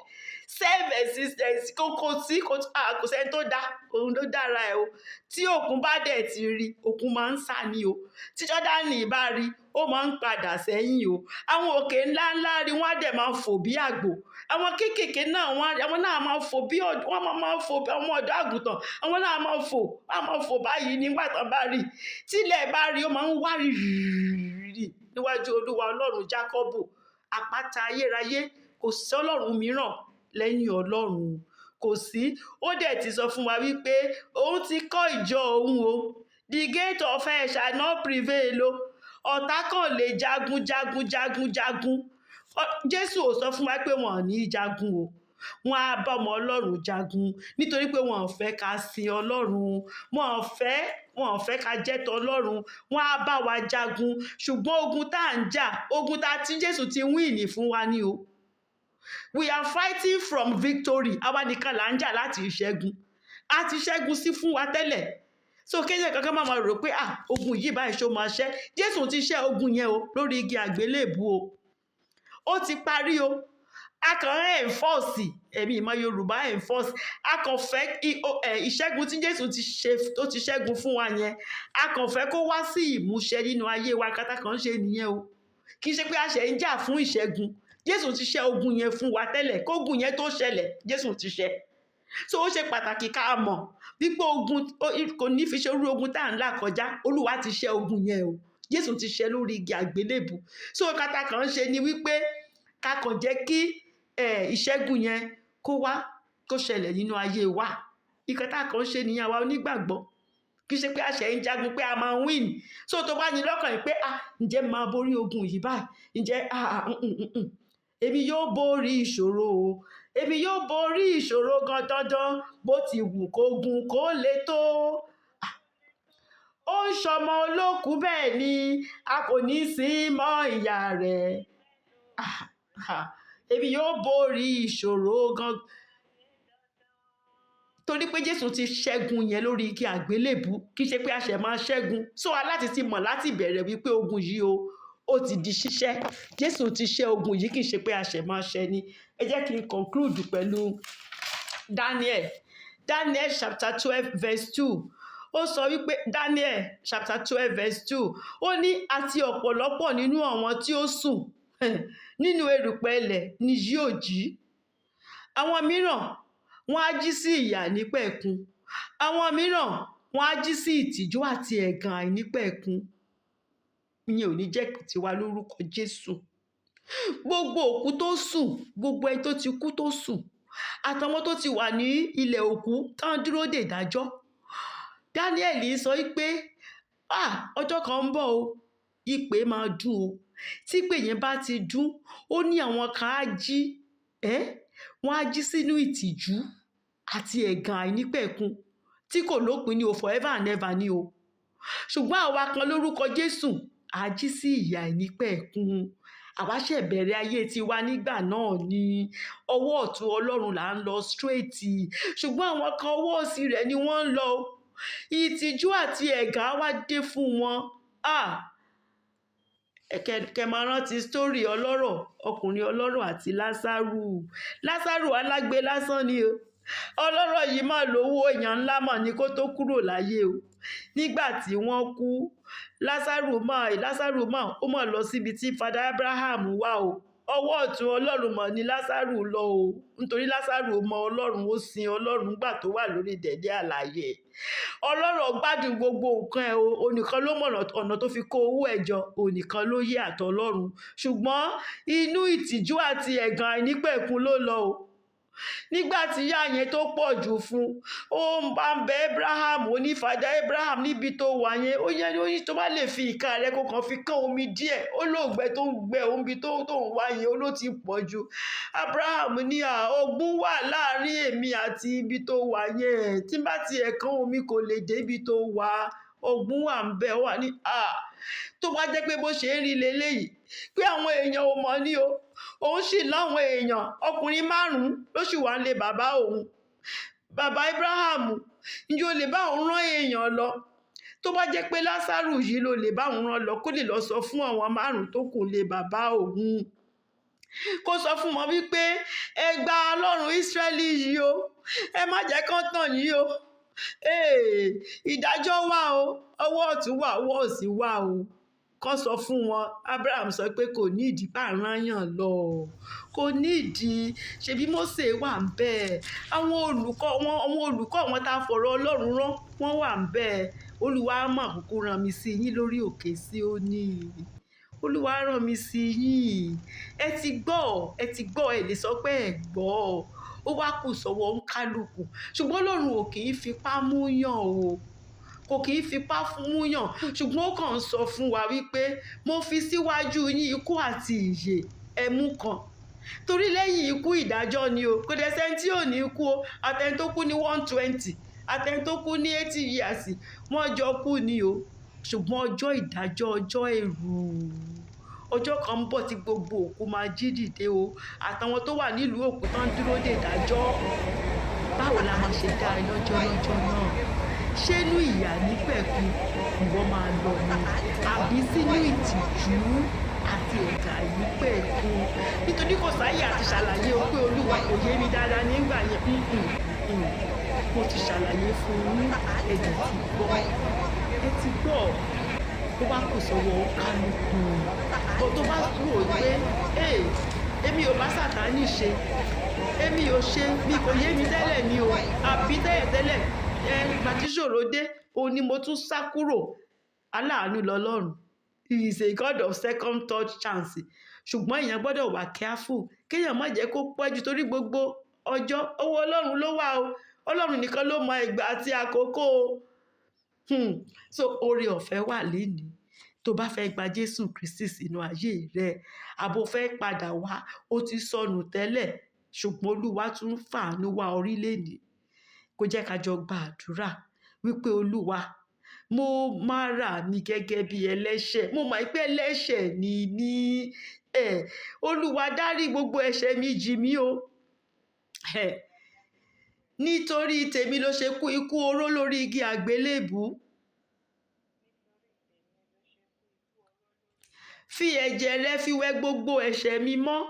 Self existence kò sẹ́ni tó dá, òun ló dára ẹ̀ o. Tí òkun bá dẹ̀ ti rí, òkun máa ń sá ni o. Tí Jọ́dánì bá rí, ó máa ń padà sẹ́yìn o. Àwọn òkè ńláńlá rí, wọ́n á dẹ̀ máa fò bí àgbò. Àwọn kéékèèké náà àwọn náà máa fò bí wọ́n máa fò bí ọmọ ọ̀dọ́ àgùntàn. Àwọn náà máa fò báyìí nígbà tán bá rí. Tílẹ̀ bá rí, ó máa ń wá rìrìrì níwájú Olúwa Ọlọ́run Jákọ́bù. Àpáta ayérayé, kò sí Ọlọ́run mìíràn lẹ́yìn Ọlọ́run. Kò sí. Ó dẹ̀ ti sọ fún wa wípé òun ti kọ́ ìjọ òun o. The gate of hell shall not prevail o. Ọ̀tá kan lè jagun. Jésù ò sọ fún wa pé wọn ò ní jagun o. Wọ́n á bá ọmọ Ọlọ́run jagun nítorí pé wọn ò fẹ́ ká sin Ọlọ́run. Wọn ò fẹ́ ká jẹ́ t'Ọlọ́run. Wọ́n á bá wa jagun. Ṣùgbọ́n ogun tá à ń jà, ogun tá tí Jésù ti wíìnì fún wa ni o. We are fighting from victory. Àwa nìkan là ń jà láti ìṣẹ́gun. A ti ṣẹ́gun sí fún wa tẹ́lẹ̀. So kéèyàn kankan máa rò pé ogun yìí báyìí ṣó máa ṣẹ́. Jésù ti ṣẹ́ ogun yẹn o lórí igi àgbélébùú o. Ó ti parí o. A kàn enforce, ẹ̀mí ìmọ̀ Yorùbá enforce. A kàn fẹ́ ìṣẹ́gun tí Jésù tó ti ṣẹ́gun fún wa yẹn. A kàn fẹ́ kó wá sí ìmúṣẹ nínú ayé wa, kátà kan ṣe nìyẹn o. Kì í ṣe pé a ṣe ń jà fún ìṣẹ́gun. Jésù ti ṣẹ́ ogun yẹn fún wa tẹ́lẹ̀. Kógun yẹn tó ṣẹlẹ̀, Jésù ti ṣẹ́. So ó ṣe pàtàkì ká mọ̀ wípé ogun kò ní fi ṣe orú ogun tá à ń là kọjá. Olúwa ti ṣẹ́ ogun yẹn o. Jésù ti ṣẹ́ lórí igi àgbélébùú. So kátà kan ṣe ni wípé ká kàn jẹ́ kí ìṣẹ́gun yẹn kó ṣẹlẹ̀ nínú ayé wa. Ìkẹta kan ṣe nìyẹn àwa onígbàgbọ́. Kì í ṣe pé a ṣe ń jagun pé a máa win. So tó bá ní lọ́kàn yìí pé ǹjẹ́ máa borí ogun yìí báyìí? Ǹjẹ́ èmi yóò borí ìṣòro o. Èmi yóò borí ìṣòro gan dandan bó ti wù kógun kó le tó. Ó ń ṣọmọ olókùú bẹ́ẹ̀ ni a kò ní sin mọ́ ìyá rẹ̀. Èmi yóò borí ìṣòro gan. Torí pé Jésù ti ṣẹ́gun yẹn lórí igi àgbélébùú. Kì í ṣe pé a ṣẹ̀ máa ṣẹ́gun. So aláti ti mọ̀ láti bẹ̀rẹ̀ wípé ogun yìí o, ó ti di ṣíṣẹ́. Jésù ti ṣẹ́ ogun yìí, kì í ṣe pé a ṣẹ̀ máa ṣẹ́ ni. Ẹ jẹ́ kí n conclude pẹ̀lú Daniel chapter 12 verse 2. Ó sọ wípé Daniel chapter 12 verse 2. Ó ní àti ọ̀pọ̀lọpọ̀ nínú àwọn tí ó sùn nínú erùpẹ̀ ilẹ̀ ni yóò jí. Àwọn mìíràn wọ́n á jí sí ìyà nípẹ̀kun. Àwọn mìíràn wọ́n á jí sí ìtìjú àti ẹ̀gàn àìnípẹ̀kun. Ìyẹn ò ní jẹ́ tiwa lórúkọ Jésù. Gbogbo òkú tó sùn, gbogbo ẹni tó ti kú tó sùn, àtàwọn tó ti wà ní ilẹ̀ òkú tán dúró dè ìdájọ́. Dáníẹ́lì sọ pé ọjọ́ kan ń bọ̀ o, ìpè máa dún o. Tí ìpè yẹn bá ti dún, ó ní àwọn kan á jí, wọ́n á jí sínú ìtìjú àti ẹ̀gàn àìnípẹ̀kun tí kò lópin ní o, forever and ever ni o. Ṣùgbọ́n àwa kan lórúkọ Jésù á jí sí ìyà àìnípẹ̀kun. Àwa ṣẹ̀ bẹ̀rẹ̀ ayé tiwa nígbà náà ni ọwọ́ ọ̀tún Ọlọ́run là ń lọ straight, ṣùgbọ́n àwọn kan ọwọ́ òsì rẹ̀ ni wọ́n ń lọ. Ìtìjú àti ẹ̀gàn á wá dé fún wọn. Kẹ máa rántí story ọlọ́rọ̀, ọkùnrin ọlọ́rọ̀ àti Lásárù alágbe lásán ni o. Ọlọ́rọ̀ yìí máa lówó, èèyàn ńlá mà ní kó tó kúrò láyé o. Nígbà tí wọ́n kú, Lásárù ó mà lọ síbi tí Father Abraham wà o. Ọwọ́ ọ̀tún Ọlọ́run mọ̀ ní Lásárù lọ o, nítorí Lásárù mọ Ọlọ́run, ó sin Ọlọ́run gbà tó wà lórí dẹ̀dẹ̀ àlàyé. Ọlọ́rọ̀ gbádùn gbogbo nǹkan ẹ̀ o, onìkan ló mọ̀nà ọ̀nà tó fi kó owó ẹ̀ jọ, onìkan ló yé àtọlọ́run. Ṣùgbọ́n inú ìtìjú àti ẹ̀gàn àìnípẹ̀kun ló lọ o. Nígbà tí ìyà yẹn tó pọ̀ jù fún, ó ń bá ń bẹ Abraham, ó ní Father Abraham, níbi tó wà yẹn, ó yẹ tó bá lè fi ìka rẹ̀ kó kàn fi kán omi díẹ̀, ó lóògbé tó ń gbẹ omi tó ń wá yẹn, ó ló ti pọ̀ jù. Abraham ní ogun wà láàrin èmi àti ibi tó wà yẹn, tí bá tiẹ̀ kán omi kò lè dé ibi tó wà, ogun wà ń bẹ. Ó wà ní tó bá jẹ́ pé bó ṣe ń rí leléyìí, pé àwọn èèyàn ò mọ̀ ní o, òun sì láwọn èèyàn, ọkùnrin 5 ló sì wà nílé bàbá òun. Bàbá Abraham, ǹjẹ́ o lè bá òun rán èèyàn lọ? Tó bá jẹ́ pé Lásárù yìí ló lè bá òun rán lọ, kó lè lọ sọ fún àwọn 5 tó kù lé bàbá òun. Kó sọ fún wọn wípé ẹ gba Ọlọ́run Ísírẹ́lì yìí o, ẹ má jẹ́ kán tàn yín o. Ìdájọ́ wà o, ọwọ́ ọ̀tún wà, ọwọ́ òsì wà o. Kán sọ fún wọn. Abraham sọ pé kò ní ìdí pààrányàn lọ, kò ní ìdí, ṣebí Mósè wà ń bẹ, àwọn olùkọ́ wọn tá fọ̀rọ̀ Ọlọ́run rán, wọ́n wà ń bẹ. Olúwa mà kúkú rán mi sí yín lórí òkè Síónì. Olúwa rán mi sí yín. Ẹ ti gbọ́, ẹ lè sọ pé ẹ gbọ́. Ó wá kù sọ́wọ́ ń kálukú. Ṣùgbọ́n Ọlọ́run ò kì í fipá múyàn o, kò kì í fipá múyàn, ṣùgbọ́n ó kàn ń sọ fún wa wípé mo fi síwájú yín ikú àti ìyè, ẹ mú kan. Torí lẹ́yìn ikú ìdájọ́ ni o, kò dẹ̀ sẹ́ni tí ò ní kú o. Àtẹni tó kú ní 120, àtẹni tó kú ní 80 years, wọ́n jọ kú ni o. Ṣùgbọ́n ọjọ́ ìdájọ́, ọjọ́ èrú, ọjọ́ kan ń bọ̀ tí gbogbo òkú máa jí dìde o. Àtàwọn tó wà nílùú òkú tán dúró dè ìdájọ́. Báwo la máa ṣe dá ẹ lọ́jọ́ náà? Ṣé inú ìyà nípẹ̀kun ìwọ máa lọ ni, àbí sínú ìtìjú àti ẹ̀gàn àìnípẹ̀kun? Nítorí kò sáyè àti ṣàlàyé o pé Olúwa kò yé mi dáadáa nígbà yẹn. Mo ti ṣàlàyé fún yín, ẹ ti gbọ́. Ó wá kù sọ́wọ́ kálukú. Tó bá rò pé èmi ò bá Sátánì ṣe, èmi ò ṣe, mi kò yé mi tẹ́lẹ̀ ni o, àbí tẹ́lẹ̀ ìgbà tí ṣòro dé, òun ni mo tún sá kúrò. Aláàánú lọ́lọ́run, he is a God of second, third chance. Ṣùgbọ́n èèyàn gbọ́dọ̀ wà careful, kéèyàn má jẹ́ kó pẹ́ jù, torí gbogbo ọjọ́ ọwọ́ Ọlọ́run ló wà o. Ọlọ́run nìkan ló mọ ìgbà àti àkókò o. So oore ọ̀fẹ́ wà lénìí. Tó bá fẹ́ gba Jésù Kristi sínú ayé rẹ, àbò fẹ́ padà wá, ó ti sọnù tẹ́lẹ̀, ṣùgbọ́n Olúwa tún fàánú wá orílẹ̀-èdè. Kó jẹ́ ká jọ gba àdúrà wípé Olúwa, mo máa rà mí gẹ́gẹ́ bí ẹlẹ́ṣẹ̀, mo mọ̀ pé ẹlẹ́ṣẹ̀ ni mí. Olúwa dárí gbogbo ẹ̀ṣẹ̀ mi jì mí o. Nítorí tèmi ló ṣe kú ikú oró lórí igi àgbélébùú. Fi ẹ̀jẹ̀ rẹ fi wẹ gbogbo ẹ̀ṣẹ̀ mi mọ́.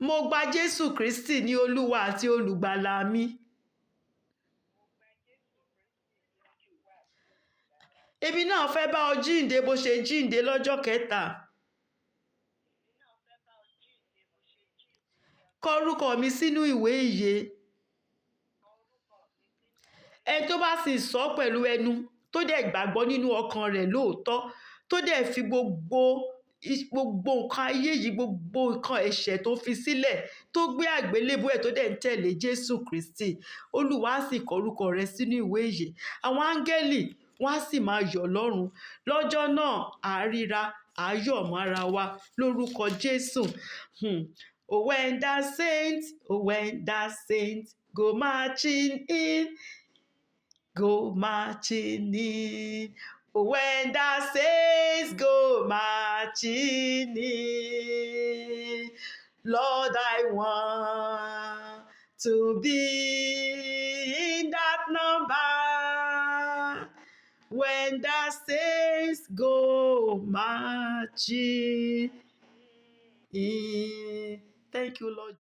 Mo gba Jésù Kristi ní Olúwa àti olùgbàlà mi. Èmi náà fẹ́ bá ọ jíǹde bó ṣe jíǹde lọ́jọ́ kẹta. Kọ orúkọ mi sínú ìwé ìyè. Ẹni tó bá sì sọ pẹ̀lú ẹnu tó dẹ̀ gbàgbọ́ nínú ọkàn rẹ̀ lóòótọ́, tó dẹ̀ fi gbogbo nǹkan ayé yìí, gbogbo nǹkan ẹ̀ṣẹ̀ tó fi sílẹ̀, tó gbé àgbélébú ẹ̀ tó dẹ̀ ń tẹ̀lé Jésù Kristi, Olúwa á sì kọ orúkọ rẹ̀ sínú ìwé ìyè. Àwọn áńgẹ́lì wọ́n á sì máa yọ̀ lọ́run. Lọ́jọ́ náà, à á ríra, à á yọ̀ mọ́ ara wa lórúkọ Jésù. Oh, when the saints, oh, when the saints go marching in, go marching in. Oh, when the saints go marching in, Lord, I want to be in that number. When the saints go marching in. Thank you, Lord.